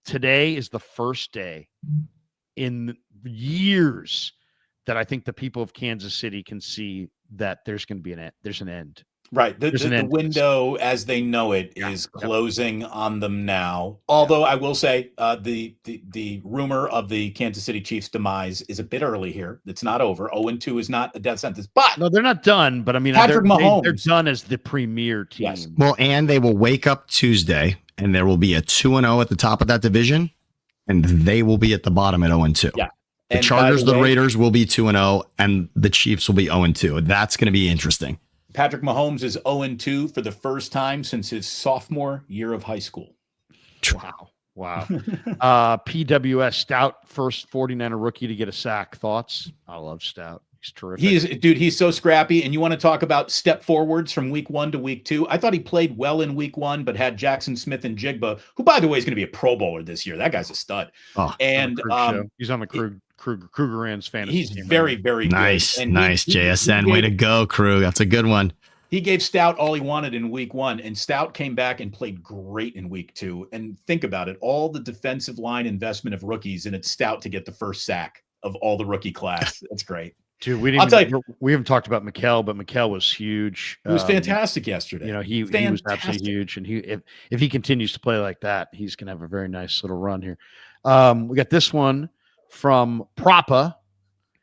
today is the first day in years that I think the people of Kansas City can see that there's going to be an end.
Right. The window as they know it is closing on them now. Although I will say the rumor of the Kansas City Chiefs demise is a bit early here. It's not over. 0-2 is not a death sentence. But
no, they're not done. But I mean,
Patrick Mahomes,
they're done as the premier team.
Yes.
Well, and they will wake up Tuesday and there will be a 2-0 at the top of that division, and they will be at the bottom at 0-2.
Yeah.
The Chargers, the Raiders will be 2-0, and the Chiefs will be 0-2. That's going to be interesting.
Patrick Mahomes is 0-2 for the first time since his sophomore year of high school.
Wow. PWS Stout, first 49er rookie to get a sack. Thoughts? I love Stout. He's terrific.
He's so scrappy. And you want to talk about step forwards from week 1 to week 2? I thought he played well in week 1, but had Jackson Smith and Jigba, who, by the way, is going to be a Pro Bowler this year. That guy's a stud. And
he's on the Krugerrands fantasy.
He's very, very
nice.
good.
Nice. JSN. Way to go, Krug. That's a good one.
He gave Stout all he wanted in week 1, and Stout came back and played great in week 2. And think about it, all the defensive line investment of rookies, and it's Stout to get the first sack of all the rookie class. That's great.
Dude, we haven't talked about Mikal, but Mikal was huge.
He was fantastic yesterday.
He was absolutely huge. And if he continues to play like that, he's going to have a very nice little run here. We got this one from Propa.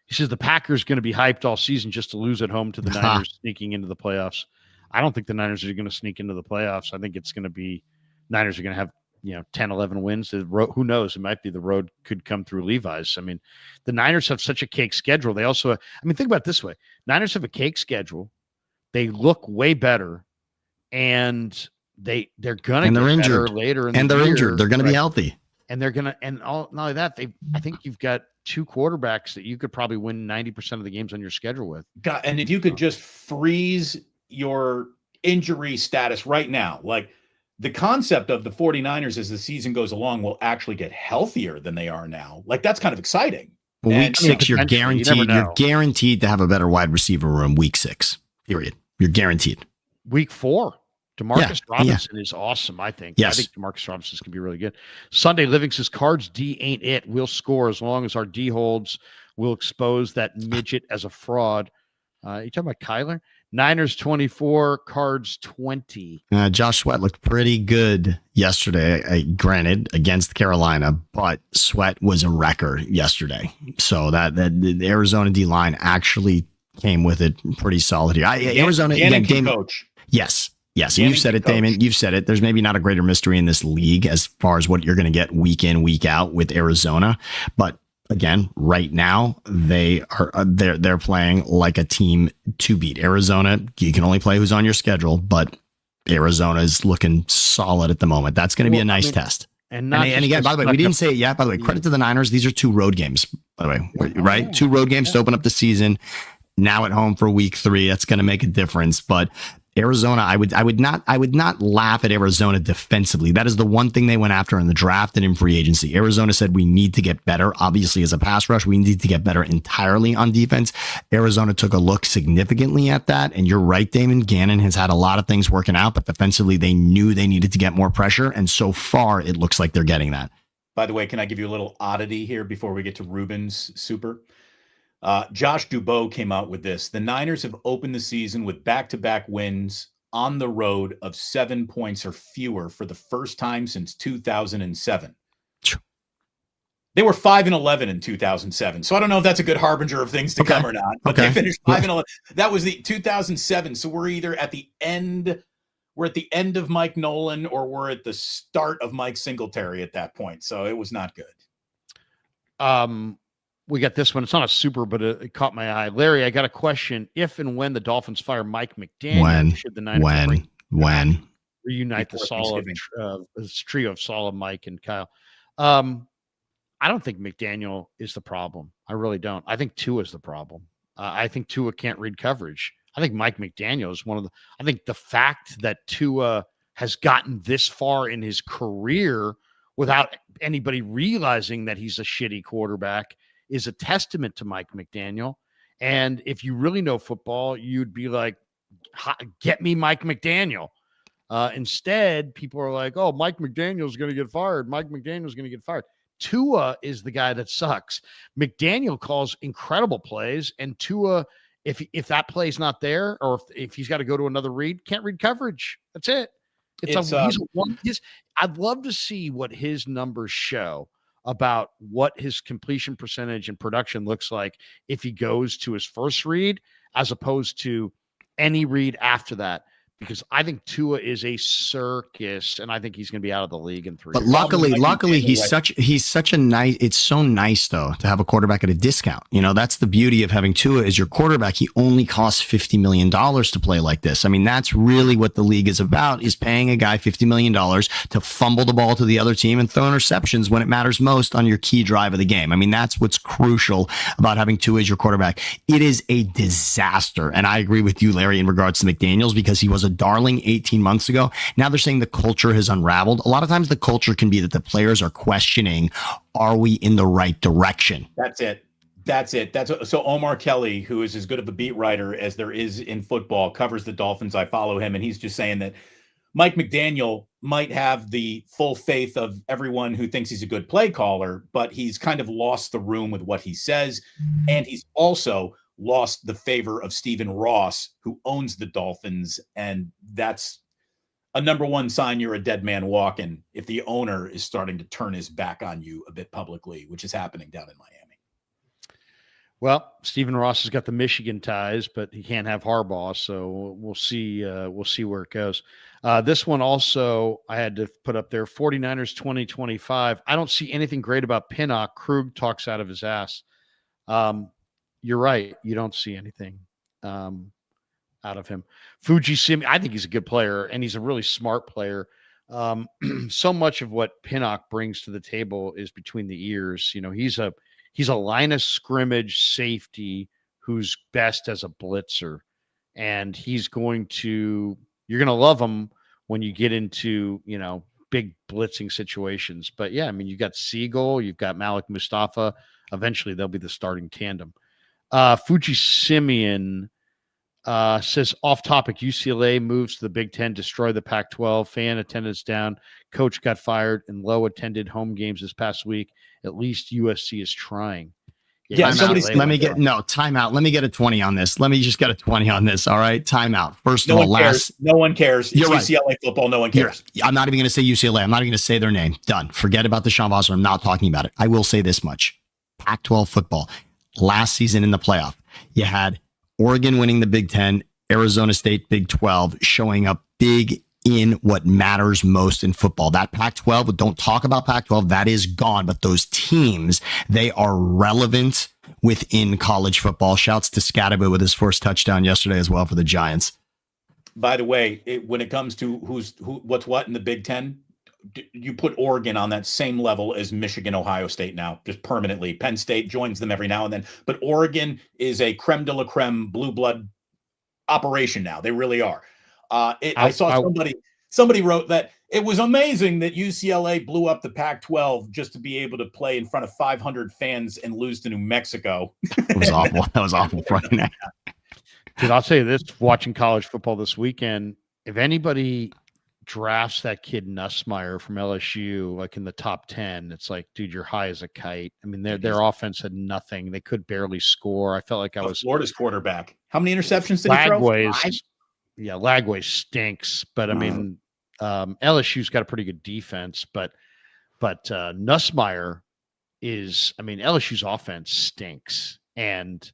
He says the Packers going to be hyped all season just to lose at home to the Niners sneaking into the playoffs. I don't think the Niners are going to sneak into the playoffs. I think it's going to be Niners are going to have 10, 11 wins. Who knows? It might be the road could come through Levi's. I mean, the Niners have such a cake schedule. They also, think about it this way. Niners have a cake schedule. They look way better, and they're going to get
injured
better later in
and
the
they're
year.
injured. They're going to be healthy.
And they're going to, and not only that, I think you've got 2 quarterbacks that you could probably win 90% of the games on your schedule with.
God, and if you could just freeze your injury status right now, like the concept of the 49ers as the season goes along will actually get healthier than they are now. Like that's kind of exciting.
Well, week 6, you're guaranteed. You're guaranteed to have a better wide receiver room. Week 6, period. You're guaranteed.
Week 4. DeMarcus Robinson is awesome, I think.
Yes.
I think DeMarcus Robinson can be really good. Sunday Living says, Cards D ain't it. We'll score as long as our D holds. We'll expose that midget as a fraud. You talking about Kyler? Niners 24, Cards 20.
Josh Sweat looked pretty good yesterday, granted, against Carolina, but Sweat was a wrecker yesterday. So that the Arizona D-line actually came with it pretty solid here. Arizona, again, coach. Yes. And you've said it, Damon. You've said it. There's maybe not a greater mystery in this league as far as what you're going to get week in, week out with Arizona. But again, right now they're playing like a team to beat. Arizona, you can only play who's on your schedule, but Arizona is looking solid at the moment. That's going to be a nice test. And again, by the way, we didn't say it yet. By the way, credit to the Niners. These are 2 road games, by the way, right? 2 road games to open up the season. Now at home for week 3, that's going to make a difference. But Arizona, I would not laugh at Arizona defensively. That is the one thing they went after in the draft and in free agency. Arizona said we need to get better. Obviously, as a pass rush, we need to get better entirely on defense. Arizona took a look significantly at that. And you're right, Damon. Gannon has had a lot of things working out, but defensively, they knew they needed to get more pressure. And so far, it looks like they're getting that.
By the way, can I give you a little oddity here before we get to Ruben's super? Josh Dubow came out with this. The Niners have opened the season with back-to-back wins on the road of 7 points or fewer for the first time since 2007. They were 5-11 in 2007. So I don't know if that's a good harbinger of things to come or not, but they finished 5-11. That was the 2007. So we're either at the end of Mike Nolan or we're at the start of Mike Singletary at that point. So it was not good.
We got this one. It's not a super, but it caught my eye. Larry, I got a question. If and when the Dolphins fire Mike McDaniels, should the Niners reunite the solid trio of Salah, Mike, and Kyle? I don't think McDaniel is the problem. I really don't. I think Tua is the problem. I think Tua can't read coverage. I think Mike McDaniel is I think the fact that Tua has gotten this far in his career without anybody realizing that he's a shitty quarterback is a testament to Mike McDaniel. And if you really know football, you'd be like, get me Mike McDaniel. Instead, people are like, oh, Mike McDaniel's going to get fired. Mike McDaniel's going to get fired. Tua is the guy that sucks. McDaniel calls incredible plays, and Tua, if that play's not there, or if he's got to go to another read, can't read coverage. That's it. I'd love to see what his numbers show about what his completion percentage and production looks like if he goes to his first read as opposed to any read after that. Because I think Tua is a circus, and I think he's going to be out of the league in 3
But
years.
luckily, he's such a nice. It's so nice though to have a quarterback at a discount. You know, that's the beauty of having Tua as your quarterback. He only costs $50 million to play like this. I mean, that's really what the league is about: is paying a guy $50 million to fumble the ball to the other team and throw interceptions when it matters most on your key drive of the game. I mean, that's what's crucial about having Tua as your quarterback. It is a disaster, and I agree with you, Larry, in regards to McDaniels, because he was a darling 18 months ago. Now they're saying the culture has unraveled. A lot of times the culture can be that the players are questioning, are we in the right direction?
That's it. So Omar Kelly, who is as good of a beat writer as there is in football, covers the Dolphins. I follow him, and he's just saying that Mike McDaniel might have the full faith of everyone who thinks he's a good play caller, but he's kind of lost the room with what he says. And he's also lost the favor of Stephen Ross, who owns the Dolphins. And that's a number one sign you're a dead man walking if the owner is starting to turn his back on you a bit publicly, which is happening down in Miami.
Well, Stephen Ross has got the Michigan ties, but he can't have Harbaugh. So we'll see. We'll see where it goes. This one also I had to put up there, 49ers 2025. I don't see anything great about Pinnock. Krug talks out of his ass. You're right. You don't see anything out of him. Fujisimi, I think he's a good player, and he's a really smart player. So much of what Pinnock brings to the table is between the ears. You know, he's a line of scrimmage safety who's best as a blitzer, and you're going to love him when you get into, you know, big blitzing situations. But yeah, I mean, you've got Siegel, you've got Malik Mustafa. Eventually they'll be the starting tandem. Fuji Simeon says, off topic, UCLA moves to the Big Ten, destroy the Pac-12, fan attendance down, coach got fired, and low attended home games this past week. At least USC is trying.
Time out. Let me get a 20 on this. Let me just get a 20 on this. All right. Time out. First of all,
no one cares. It's
You're right.
UCLA football. No one cares.
I'm not even going to say UCLA. I'm not even going to say their name. Done. Forget about the Sean Vossler. I'm not talking about it. I will say this much. Pac-12 football. Last season in the playoff, you had Oregon winning the Big Ten, Arizona State Big 12, showing up big in what matters most in football. That Pac-12, don't talk about Pac-12, that is gone. But those teams, they are relevant within college football. Shouts to Scatterbo with his first touchdown yesterday as well for the Giants.
By the way, when it comes to what's what in the Big Ten, you put Oregon on that same level as Michigan, Ohio State now, just permanently. Penn State joins them every now and then. But Oregon is a creme de la creme blue blood operation now. They really are. I saw somebody wrote that it was amazing that UCLA blew up the Pac-12 just to be able to play in front of 500 fans and lose to New Mexico.
It was awful. That was awful. Friday night.
Dude, I'll tell you this, watching college football this weekend, if anybody drafts that kid Nussmeier from LSU like in the top 10, it's like, dude, you're high as a kite. I mean, their offense had nothing. They could barely score. I felt like I was
Florida's quarterback. How many interceptions did he throw?
Lagway stinks, but I mean, LSU's got a pretty good defense, but Nussmeier is, I mean, LSU's offense stinks, and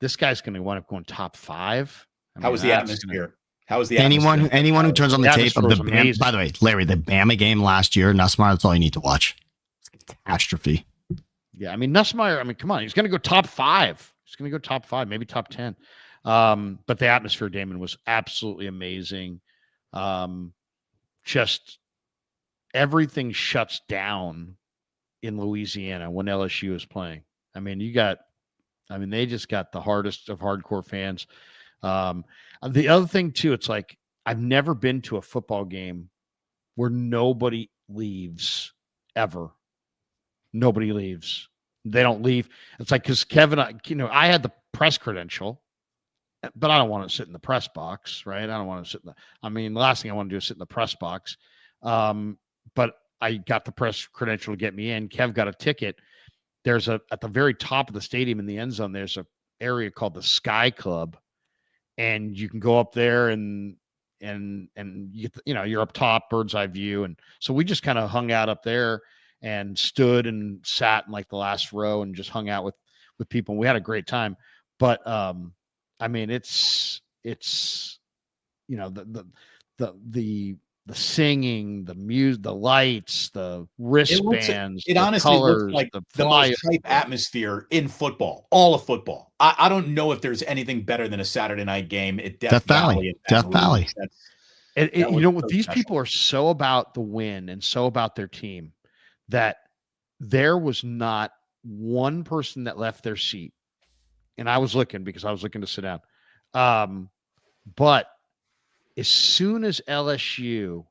this guy's going to wind up going top 5.
How was the atmosphere?
Anyone who turns on the tape of the Bama, by the way, Larry, the Bama game last year, Nussmeier, that's all you need to watch. It's a catastrophe.
Yeah, I mean, Nussmeier, I mean, come on, he's going to go top 5. He's going to go top 5, maybe top 10. But the atmosphere, Damon, was absolutely amazing. Just everything shuts down in Louisiana when LSU is playing. I mean, they just got the hardest of hardcore fans. The other thing too, it's like, I've never been to a football game where nobody leaves ever. Nobody leaves. They don't leave. It's like, because Kevin, I had the press credential. but I don't want to sit in the press box, right? I don't want to sit in the last thing I want to do is sit in the press box. But I got the press credential to get me in. Kev got a ticket. There's at the very top of the stadium in the end zone, there's a area called the Sky Club. And you can go up there and you get you're up top, bird's eye view. And so we just kind of hung out up there and stood and sat in like the last row and just hung out with people. And we had a great time. But I mean, it's the singing, the music, the lights, the wristbands,
it honestly
colors,
looks like the most hype atmosphere in football, all of football. I don't know if there's anything better than a Saturday night game at Death Valley.
Death Valley.
You know what? These people are so about the win and so about their team that there was not one person that left their seat. And I was looking because I was looking to sit down. But as soon as LSU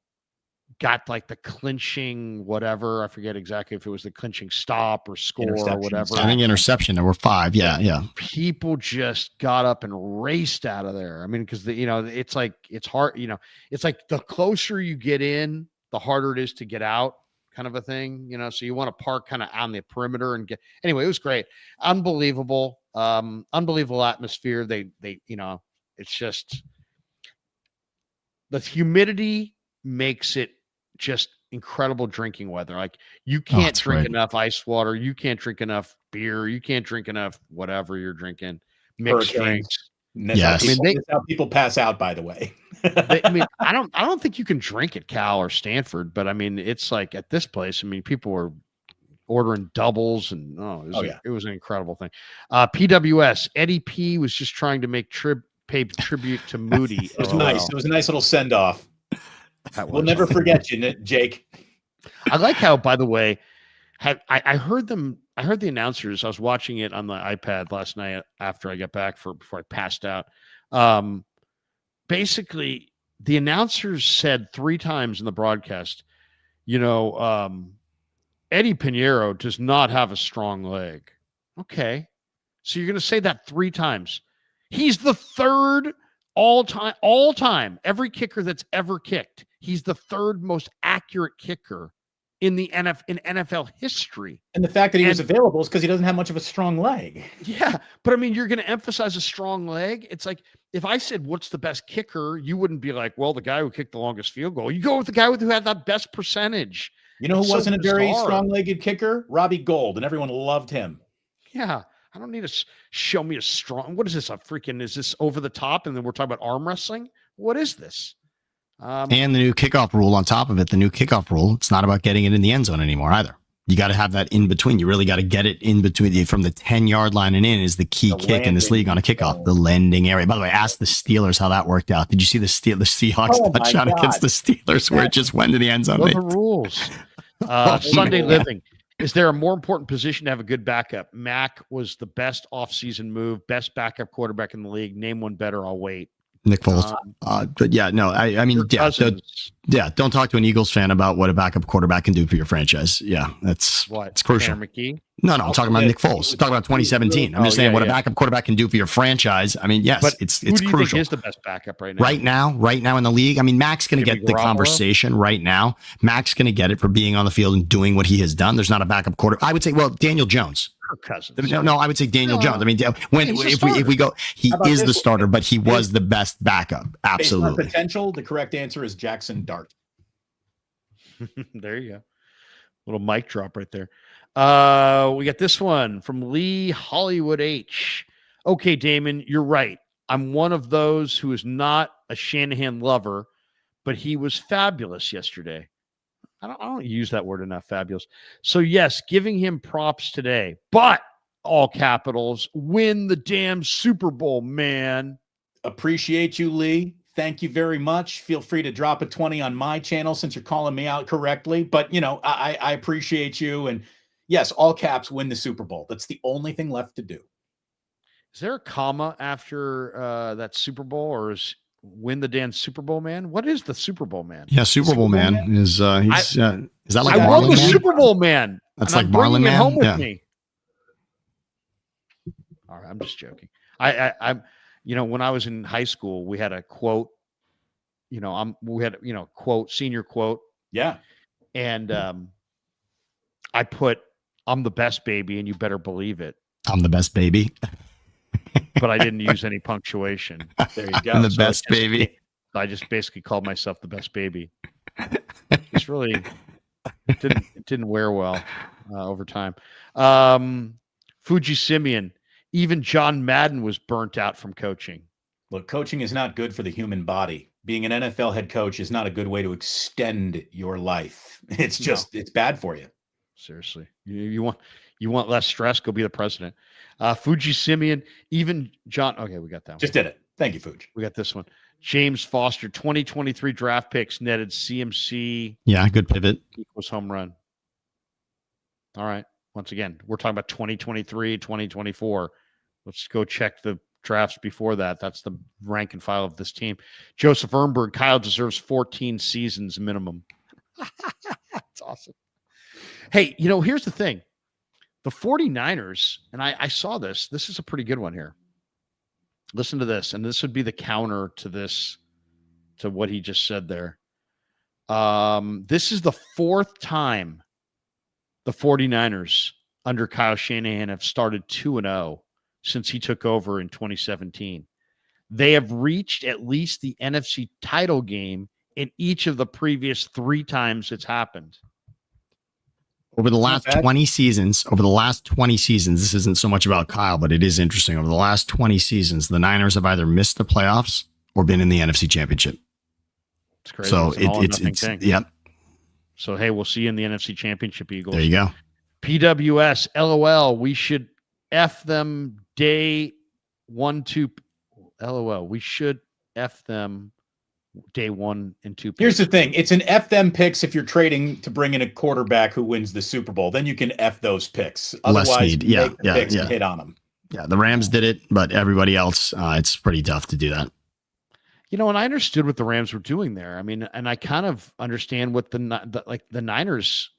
got like the clinching whatever, I forget exactly if it was the clinching stop or score or whatever.
I think interception. There were 5. Yeah.
People just got up and raced out of there. I mean, because it's like it's hard. It's like the closer you get in, the harder it is to get out, kind of a thing. So you want to park kind of on the perimeter and get. Anyway, it was great, unbelievable, unbelievable atmosphere. They it's just. The humidity makes it just incredible drinking weather. Like you can't drink enough ice water. You can't drink enough beer. You can't drink enough whatever you're drinking. Mixed drinks.
Yes. That's how people pass out, by the way.
I don't think you can drink at Cal or Stanford, but I mean, it's like at this place, I mean, people were ordering doubles and it was an incredible thing. PWS, Eddie P was just trying to pay tribute to Moody.
It was nice. It was a nice little send off. We'll never forget you, Jake.
I like how, by the way, I heard them. I heard the announcers. I was watching it on the iPad last night after I got back before I passed out. Basically, the announcers said 3 times in the broadcast, Eddie Pinheiro does not have a strong leg. Okay, so you're going to say that 3 times. He's the 3rd all time, every kicker that's ever kicked. He's the 3rd most accurate kicker in the NFL history.
And the fact that he was available is because he doesn't have much of a strong leg.
Yeah, but I mean, you're going to emphasize a strong leg. It's like if I said, what's the best kicker? You wouldn't be like, well, the guy who kicked the longest field goal. You go with the guy who had that best percentage.
You know who wasn't a very strong-legged kicker? Robbie Gould, and everyone loved him.
Yeah. I don't need to show me a strong. What is this? Is this over the top? And then we're talking about arm wrestling. What is this?
And the new kickoff rule on top of it. The new kickoff rule. It's not about getting it in the end zone anymore either. You got to have that in between. You really got to get it in between. From the 10-yard line and in is the key kick in this league on a kickoff. The landing area. By the way, ask the Steelers how that worked out. Did you see the Seahawks touchdown against the Steelers where it just went to the end zone?
Those are rules. Sunday Living. Is there a more important position to have a good backup? Mac was the best offseason move, best backup quarterback in the league. Name one better. I'll wait.
Nick Foles. But yeah, no, I mean, don't talk to an Eagles fan about what a backup quarterback can do for your franchise. Yeah, it's crucial.
McKee?
No, I'm talking about Nick Foles. I'm talking about 2017. I'm just saying what a backup quarterback can do for your franchise. I mean, yes, it's
who do you
crucial.
Think is the best backup right now?
Right now in the league. I mean, Mac's going to get the conversation right now. Mac's going to get it for being on the field and doing what he has done. There's not a backup quarterback. I would say, Daniel Jones.
Cousins.
No, I would say Daniel Jones. I mean, if we go, he is the starter, but he was the best backup. Absolutely.
Based on potential, the correct answer is Jackson Dart.
There you go. Little mic drop right there. We got this one from Lee Hollywood H. Okay, Damon, you're right. I'm one of those who is not a Shanahan lover, but he was fabulous yesterday. I don't use that word enough, fabulous. So, yes, giving him props today, but all capitals, win the damn Super Bowl, man.
Appreciate you, Lee. Thank you very much. Feel free to drop a 20 on my channel since you're calling me out correctly. But, I appreciate you. And, yes, all caps, win the Super Bowl. That's the only thing left to do.
Is there a comma after that Super Bowl, or is win the damn Super Bowl, man? What is the Super Bowl, man?
Yeah, Super Bowl man is that like
I
Marlon
love the
Man?
Super Bowl man.
That's like Marlon Man.
Home with me. All right, I'm just joking. I'm when I was in high school, we had a quote, we had, quote, senior quote.
Yeah.
And I put, I'm the best baby, and you better believe it.
I'm the best baby.
But I didn't use any punctuation.
There you go.
I'm the best baby.
I just basically called myself the best baby. It's really it didn't wear well over time. Fuji Simeon, even John Madden was burnt out from coaching.
Look, coaching is not good for the human body. Being an NFL head coach is not a good way to extend your life. It's just it's bad for you.
Seriously, you want less stress? Go be the president. Fuji Simeon, even John. Okay, we got that one.
Just did it. Thank you, Fuji.
We got this one. James Foster, 2023 draft picks netted CMC.
Yeah, good pivot.
Equals home run. All right. Once again, we're talking about 2023, 2024. Let's go check the drafts before that. That's the rank and file of this team. Joseph Ehrenberg, Kyle deserves 14 seasons minimum. That's awesome. Hey, here's the thing. The 49ers, and I saw this. This is a pretty good one here. Listen to this, and this would be the counter to this, to what he just said there. This is the fourth time the 49ers under Kyle Shanahan have started 2-0 since he took over in 2017. They have reached at least the NFC title game in each of the previous 3 times it's happened.
Over the last 20 seasons, this isn't so much about Kyle, but it is interesting. Over the last 20 seasons, the Niners have either missed the playoffs or been in the NFC Championship.
It's crazy.
So
it's thing.
Yep.
So, hey, we'll see you in the NFC Championship, Eagles.
There you go.
PWS, LOL, we should F them day 1, 2. LOL, we should F them day 1 and 2 picks.
Here's the thing. It's an F them picks if you're trading to bring in a quarterback who wins the Super Bowl. Then you can F those picks. Otherwise, picks and hit on them.
Yeah, the Rams did it, but everybody else, it's pretty tough to do that.
And I understood what the Rams were doing there. I mean, and I kind of understand what the Niners,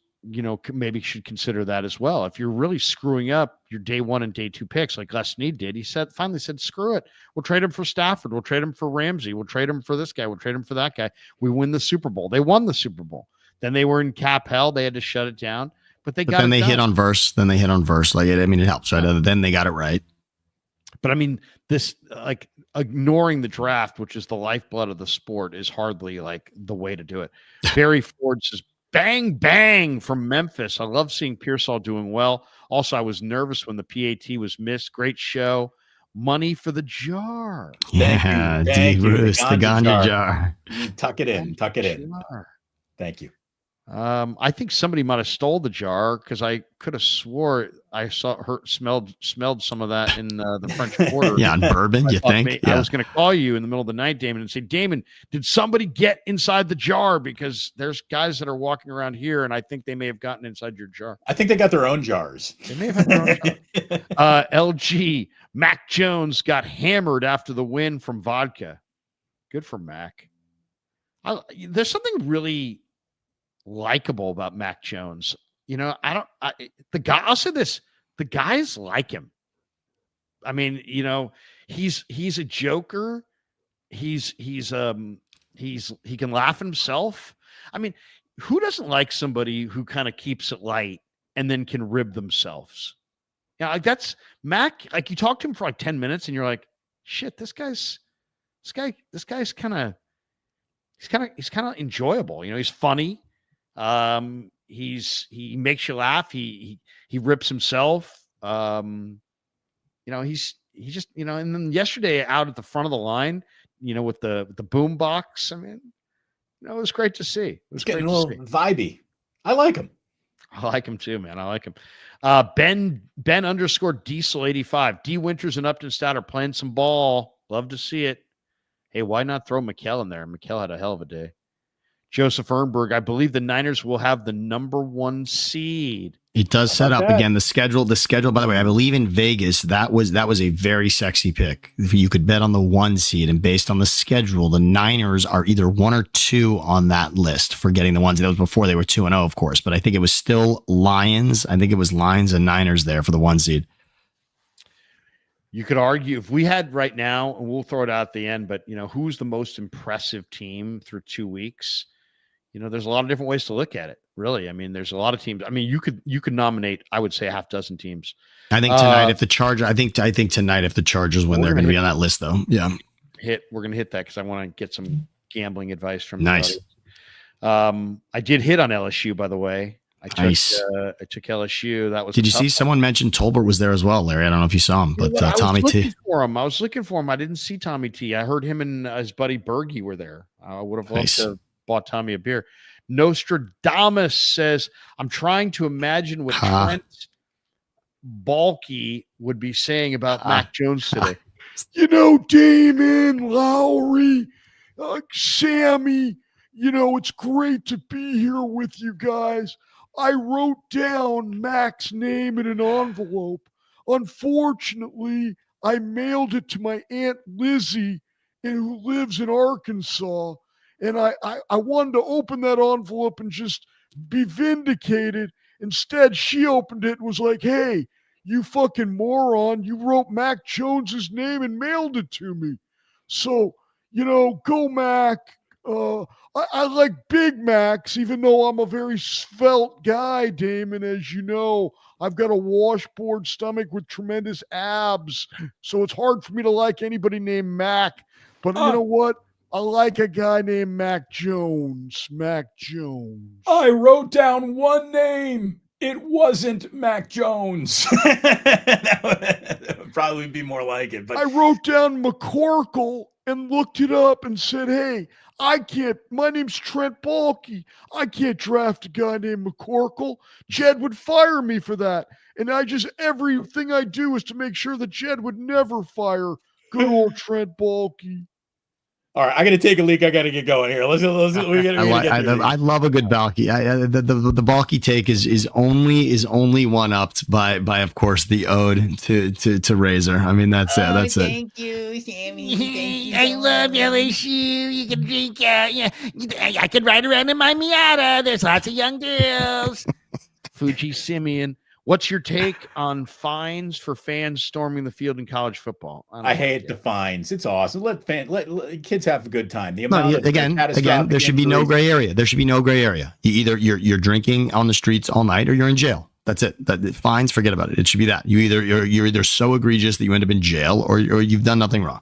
maybe should consider that as well. If you're really screwing up your day 1 and day 2 picks, like Les Snead did, he finally said, screw it. We'll trade him for Stafford. We'll trade him for Ramsey. We'll trade him for this guy. We'll trade him for that guy. We win the Super Bowl. They won the Super Bowl. Then they were in cap hell. They had to shut it down, but then they hit on verse. Like, it helps, right? Then they got it right. But I mean, this, like, ignoring the draft, which is the lifeblood of the sport, is hardly like the way to do it. Barry Ford says, bang, bang from Memphis. I love seeing Pearsall doing well. Also, I was nervous when the PAT was missed. Great show. Money for the jar.
Yeah,
Thank you.
Bruce, the ganja jar.
Tuck it in. Thank you.
I think somebody might have stole the jar, because I could have swore I smelled some of that in the French Quarter.
Yeah, on bourbon, you think?
I was going to call you in the middle of the night, Damon, and say, Damon, did somebody get inside the jar? Because there's guys that are walking around here, and I think they may have gotten inside your jar.
I think they got their own jars.
They may have had their own jar. LG, Mac Jones got hammered after the win from vodka. Good for Mac. There's something really likable about Mac Jones. I'll say this, the guys like him. I mean, he's a joker. He can laugh at himself. I mean, who doesn't like somebody who kind of keeps it light and then can rib themselves? Like, that's Mac. Like, you talk to him for like 10 minutes and you're like, shit, this guy's kind of enjoyable. He's funny. He makes you laugh. He rips himself. He's just, and then yesterday out at the front of the line, with the boom box, I mean, it was great to see. It was
getting a little vibey. I like him.
I like him too, man. I like him. Ben _ Diesel 85. D Winters and Upton Stout are playing some ball. Love to see it. Hey, why not throw Mikell in there? Mikell had a hell of a day. Joseph Ehrenberg, I believe the Niners will have the number 1 seed.
It does set up again the schedule. The schedule, by the way, I believe in Vegas, that was a very sexy pick. You could bet on the 1 seed, and based on the schedule, the Niners are either 1 or 2 on that list for getting the 1 seed. That was before they were 2-0, of course, but I think it was still Lions. I think it was Lions and Niners there for the 1 seed.
You could argue if we had right now, and we'll throw it out at the end, but who's the most impressive team through 2 weeks? There's a lot of different ways to look at it. Really, I mean, there's a lot of teams. I mean, you could nominate, I would say, a half dozen teams.
I think tonight, if the Chargers, I think tonight, if the Chargers win, they're going to be on that list, though. Yeah,
we're going to hit that because I want to get some gambling advice from
nice.
I did hit on LSU, by the way. I took LSU. That was.
Did you see someone mentioned Tolbert was there as well, Larry? I don't know if you saw him, but Tommy T.
I was looking for him. I didn't see Tommy T. I heard him and his buddy Bergie were there. I would have loved to have bought Tommy a beer. Nostradamus says, I'm trying to imagine what Trent Baalke would be saying about Mac Jones today. Damon, Lowry, Sammy, it's great to be here with you guys. I wrote down Mac's name in an envelope. Unfortunately, I mailed it to my Aunt Lizzie, who lives in Arkansas. And I wanted to open that envelope and just be vindicated. Instead, she opened it and was like, hey, you fucking moron. You wrote Mac Jones's name and mailed it to me. So, go Mac. I like Big Macs, even though I'm a very svelte guy, Damon. As you know, I've got a washboard stomach with tremendous abs. So it's hard for me to like anybody named Mac. But you know what? I like a guy named Mac Jones. Mac Jones.
I wrote down one name. It wasn't Mac Jones. That would probably be more like it. But
I wrote down McCorkle and looked it up and said, hey, my name's Trent Baalke. I can't draft a guy named McCorkle. Jed would fire me for that. And everything I do is to make sure that Jed would never fire good old Trent Baalke.
All right, I got to take a leak. I got to get going here.
I love a good Baalke. The Baalke take is only one upped by of course the ode to Razor. I mean that's it. That's it.
Thank you, Sammy. Thank you.
I love LSU. You can drink. I could ride around in my Miata. There's lots of young girls.
Fuji Simeon. What's your take on fines for fans storming the field in college football?
I hate the fines. It's awesome. Let kids have a good time.
Again, there should be no gray area. There should be no gray area. You're drinking on the streets all night, or you're in jail. That's it. Fines, forget about it. It should be that. You're either so egregious that you end up in jail, or you've done nothing wrong.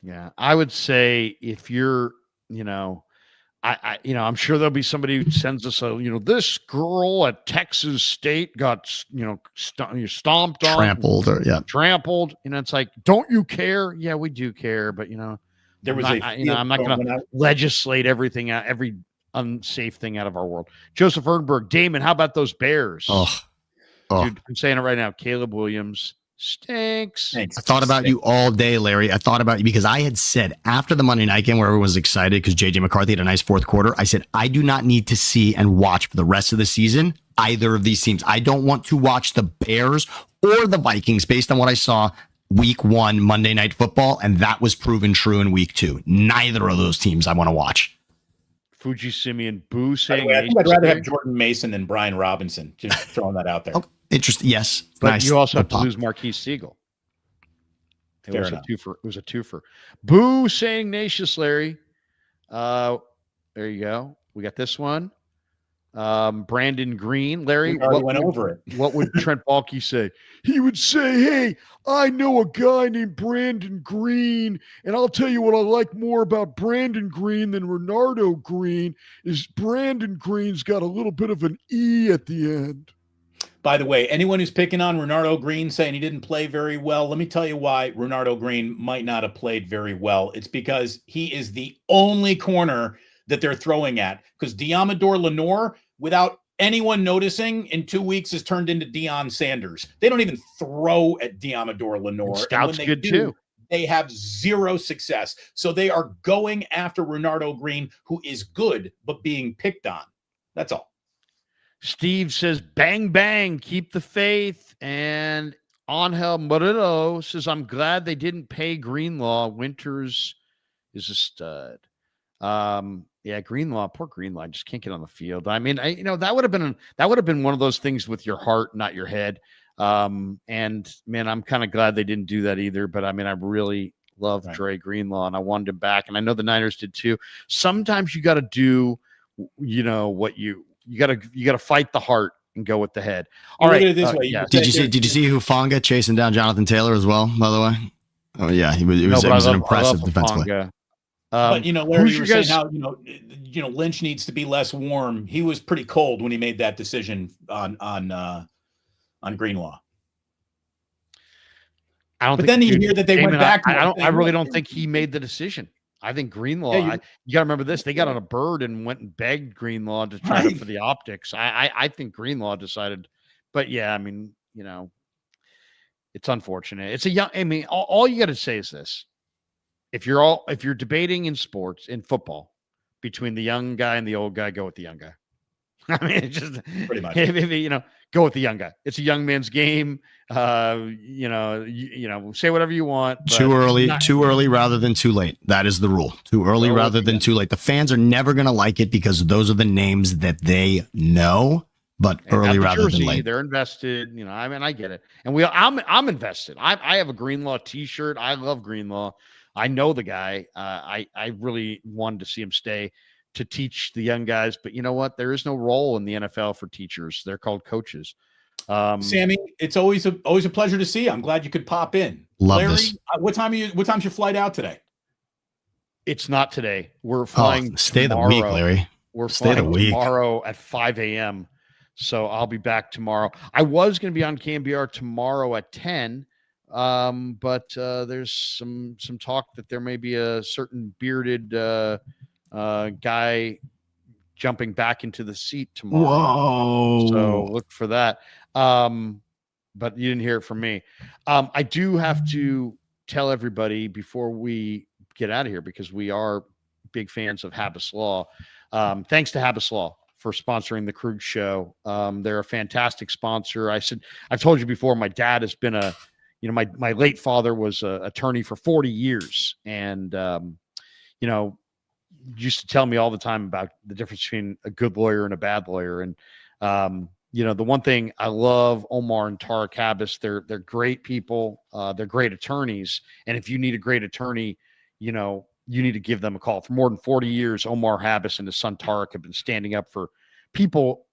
Yeah, I would say if you're, I'm sure there'll be somebody who sends us this girl at Texas State got, stomped on, trampled. It's like, don't you care? Yeah, we do care, but
there was
I'm not going to legislate everything out, every unsafe thing out of our world. Joseph Ernberg, Damon, how about those Bears? Dude, I'm saying it right now. Caleb Williams stinks.
I thought about you all day, Larry. I thought about you because I had said after the Monday night game where everyone was excited because JJ McCarthy had a nice fourth quarter, I said, I do not need to see and watch for the rest of the season either of these teams. I don't want to watch the Bears or the Vikings based on what I saw week 1 Monday Night Football, and that was proven true in week 2. Neither of those teams I want to watch.
Fuji Simeon, boo saying.
I think I'd rather have Jordan Mason than Brian Robinson. Just throwing that out there.
Oh, interesting. Yes,
but
nice.
You also have to lose Marquise Siegel. It was a twofer. Boo saying Nacious, Larry. There you go. We got this one. Brandon Green, Larry. What would Trent Baalke say? He would say, hey, I know a guy named Brandon Green, and I'll tell you what I like more about Brandon Green than Renardo Green is Brandon Green's got a little bit of an E at the end.
By the way, anyone who's picking on Renardo Green saying he didn't play very well, let me tell you why Renardo Green might not have played very well. It's because he is the only corner that they're throwing at, because Diamador Lenore, without anyone noticing, in 2 weeks has turned into Deion Sanders. They don't even throw at Diamador Lenore.
Scout's good too.
They have zero success. So they are going after Renardo Green, who is good, but being picked on. That's all.
Steve says, bang, bang, keep the faith. And Angel Murillo says, I'm glad they didn't pay Greenlaw. Winters is a stud. Yeah, Greenlaw, poor Greenlaw, just can't get on the field. I mean, that would have been one of those things with your heart, not your head. And man, I'm kind of glad they didn't do that either. But I mean, I really love Dre Greenlaw, and I wanted him back, and I know the Niners did too. Sometimes you got to do, what you got to fight the heart and go with the head. All right.
Look at it this way.
Yeah.
Did you see Hufanga chasing down Jonathan Taylor as well? By the way, oh yeah, it was an impressive defensive play.
But Larry, you were saying
guys?
how Lynch needs to be less warm. He was pretty cold when he made that decision on Greenlaw. But then you hear that they went back.
I really don't think he made the decision. I think Greenlaw. You got to remember this. They got on a bird and went and begged Greenlaw to try for the optics. I think Greenlaw decided, but yeah, I mean, it's unfortunate. It's a young. I mean, all you got to say is this: if you're debating in sports, in football, between the young guy and the old guy, go with the young guy. I mean, it's just
pretty much.
Go with the young guy. It's a young man's game. Say whatever you want.
Too early rather than too late. That is the rule. Too early rather than too late. The fans are never going to like it because those are the names that they know. But early rather than late.
They're invested. I mean, I get it. And I'm invested. I have a Greenlaw T-shirt. I love Greenlaw. I know the guy. I really wanted to see him stay to teach the young guys, but you know what? There is no role in the NFL for teachers. They're called coaches.
Sammy, it's always a pleasure to see you. I'm glad you could pop in.
Love
Larry,
this.
What time's your flight out today?
It's not today. We're flying.
Stay
tomorrow.
the week, Larry.
We're
stay
flying
the week
tomorrow at 5 a.m. So I'll be back tomorrow. I was going to be on KMBR tomorrow at 10. But there's some talk that there may be a certain bearded guy jumping back into the seat tomorrow.
Whoa.
So look for that. But you didn't hear it from me. I do have to tell everybody before we get out of here, because we are big fans of Habbas Law. Thanks to Habbas Law for sponsoring the Krug Show. They're a fantastic sponsor. I've told you before, my dad has been my late father was an attorney for 40 years. And, used to tell me all the time about the difference between a good lawyer and a bad lawyer. And, the one thing I love, Omar and Tarek Habbas, they're great people. They're great attorneys. And if you need a great attorney, you need to give them a call. For more than 40 years, Omar Habbas and his son Tarek have been standing up for people,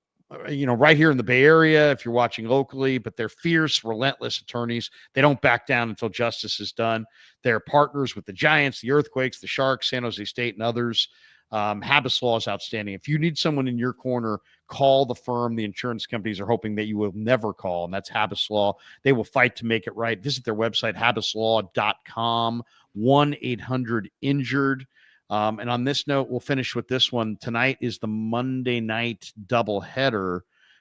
right here in the Bay Area, if you're watching locally, but they're fierce, relentless attorneys. They don't back down until justice is done. They're partners with the Giants, the Earthquakes, the Sharks, San Jose State, and others. Habbas Law is outstanding. If you need someone in your corner, call the firm the insurance companies are hoping that you will never call, and that's Habbas Law. They will fight to make it right. Visit their website, habbaslaw.com, 1-800-INJURED. And on this note, we'll finish with this one. Tonight is the Monday night doubleheader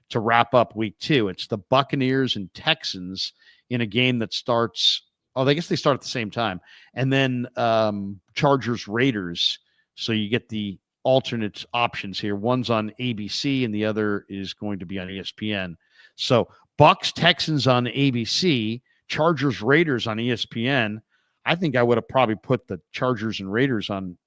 to wrap up week 2. It's the Buccaneers and Texans in a game that starts. Oh, I guess they start at the same time. And then Chargers Raiders. So you get the alternate options here. One's on ABC and the other is going to be on ESPN. So Bucs Texans on ABC, Chargers Raiders on ESPN. I think I would have probably put the Chargers and Raiders on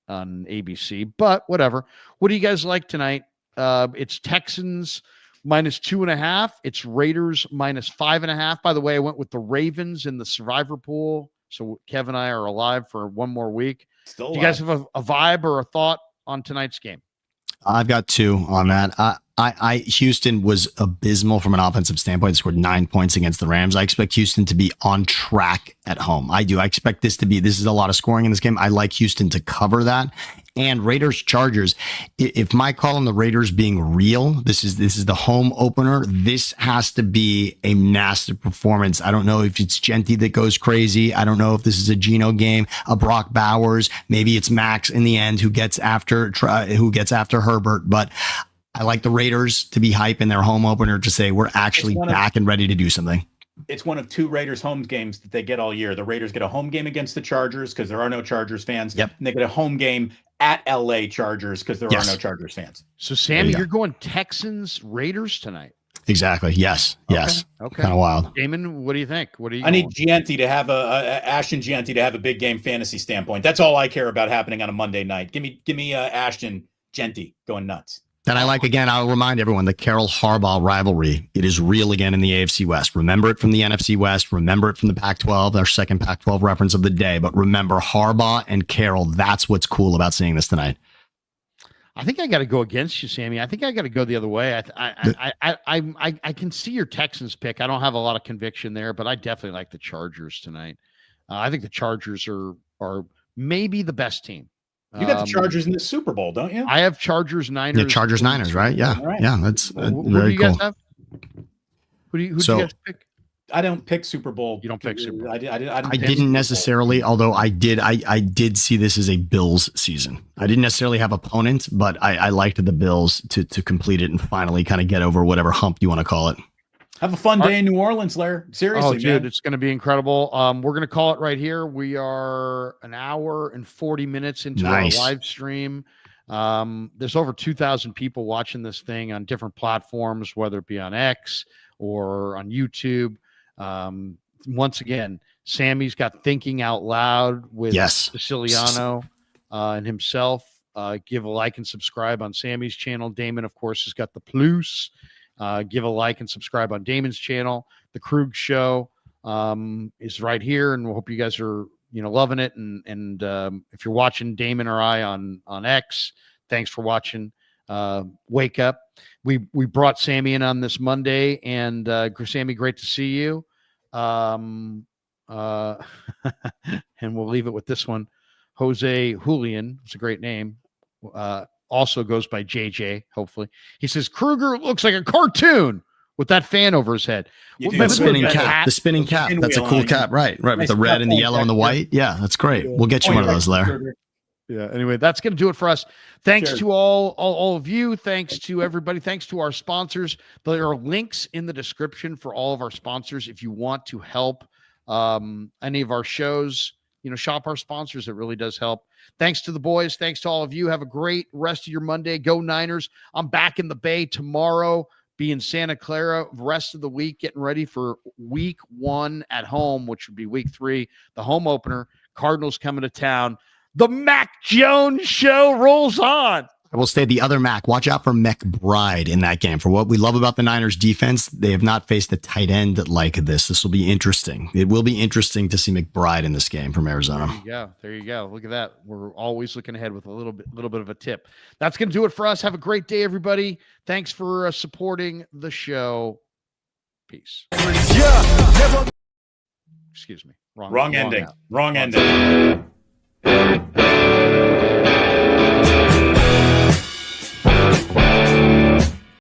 ABC, but whatever. What do you guys like tonight? It's Texans -2.5. It's Raiders -5.5. By the way, I went with the Ravens in the survivor pool. So Kev and I are alive for one more week. Do you guys have a vibe or a thought on tonight's game?
I've got 2 on that. Houston was abysmal from an offensive standpoint. They scored 9 points against the Rams. I expect Houston to be on track at home. I do. I expect this is a lot of scoring in this game. I like Houston to cover that. And Raiders Chargers. If my call on the Raiders being real, this is the home opener. This has to be a massive performance. I don't know if it's Genty that goes crazy. I don't know if this is a Geno game, a Brock Bowers. Maybe it's Max in the end who gets after Herbert. But I like the Raiders to be hype in their home opener to say we're actually back and ready to do something.
It's one of 2 Raiders home games that they get all year. The Raiders get a home game against the Chargers because there are no Chargers fans.
Yep.
And they get a home game at LA Chargers because there are no Chargers fans.
So, Sammy, you're going Texans Raiders tonight.
Exactly. Yes. Yes.
Okay.
Kind of wild.
Damon, what do you think? What do you?
I need Gianti to have Ashton Gianti to have a big game fantasy standpoint. That's all I care about happening on a Monday night. Give me Ashton Gianti going nuts.
Then I like, again, I'll remind everyone, the Carroll Harbaugh rivalry. It is real again in the AFC West. Remember it from the NFC West. Remember it from the Pac-12, our second Pac-12 reference of the day. But remember, Harbaugh and Carroll, that's what's cool about seeing this tonight.
I think I got to go against you, Sammy. I think I got to go the other way. I can see your Texans pick. I don't have a lot of conviction there, but I definitely like the Chargers tonight. I think the Chargers are maybe the best team.
You got the Chargers in the Super Bowl, don't you?
I have Chargers, Niners.
Yeah, Chargers, Niners, right? Yeah,
right.
Yeah, that's
who
very
do you
cool.
guys have? Who do you guys pick?
I don't pick Super Bowl.
You don't pick Super Bowl.
I
didn't necessarily, although I did see this as a Bills season. I didn't necessarily have opponents, but I liked the Bills to complete it and finally kind of get over whatever hump you want to call it.
Have a fun day in New Orleans, Larry. Seriously,
dude,
man.
it's going to be incredible. We're going to call it right here. We are an hour and 40 minutes into our live stream. There's over 2,000 people watching this thing on different platforms, whether it be on X or on YouTube. Once again, Sammy's got Thinking Out Loud with Siciliano and himself. Give a like and subscribe on Sammy's channel. Damon, of course, has got the Plus. Give a like and subscribe on Damon's channel. The Krug Show is right here, and we hope you guys are loving it. And if you're watching Damon or I on X, thanks for watching. Wake up. We brought Sammy in on this Monday, and Sammy, great to see you. And we'll leave it with this one. Jose Julian, it's a great name. Also goes by JJ, hopefully. He says, Kruger looks like a cartoon with that fan over his head.
The spinning cap. The spinning cap. That's a cool cap. Right. Nice with the red and the yellow and the white. Yeah, that's great. We'll get you one of those, Larry.
Yeah. Anyway, that's going to do it for us. Thanks to all of you. Thanks to everybody. Thanks to our sponsors. There are links in the description for all of our sponsors. If you want to help any of our shows, shop our sponsors. It really does help. Thanks to the boys. Thanks to all of you. Have a great rest of your Monday. Go Niners. I'm back in the Bay tomorrow. Be in Santa Clara rest of the week, getting ready for week 1 at home, which would be week 3, the home opener. Cardinals coming to town. The Mac Jones show rolls on.
I will say the other Mac, watch out for McBride in that game. For what we love about the Niners defense, they have not faced a tight end like this. This will be interesting. It will be interesting to see McBride in this game from Arizona.
There you go. Look at that. We're always looking ahead with a little bit of a tip. That's going to do it for us. Have a great day, everybody. Thanks for supporting the show. Peace.
Yeah.
Excuse me.
Wrong ending.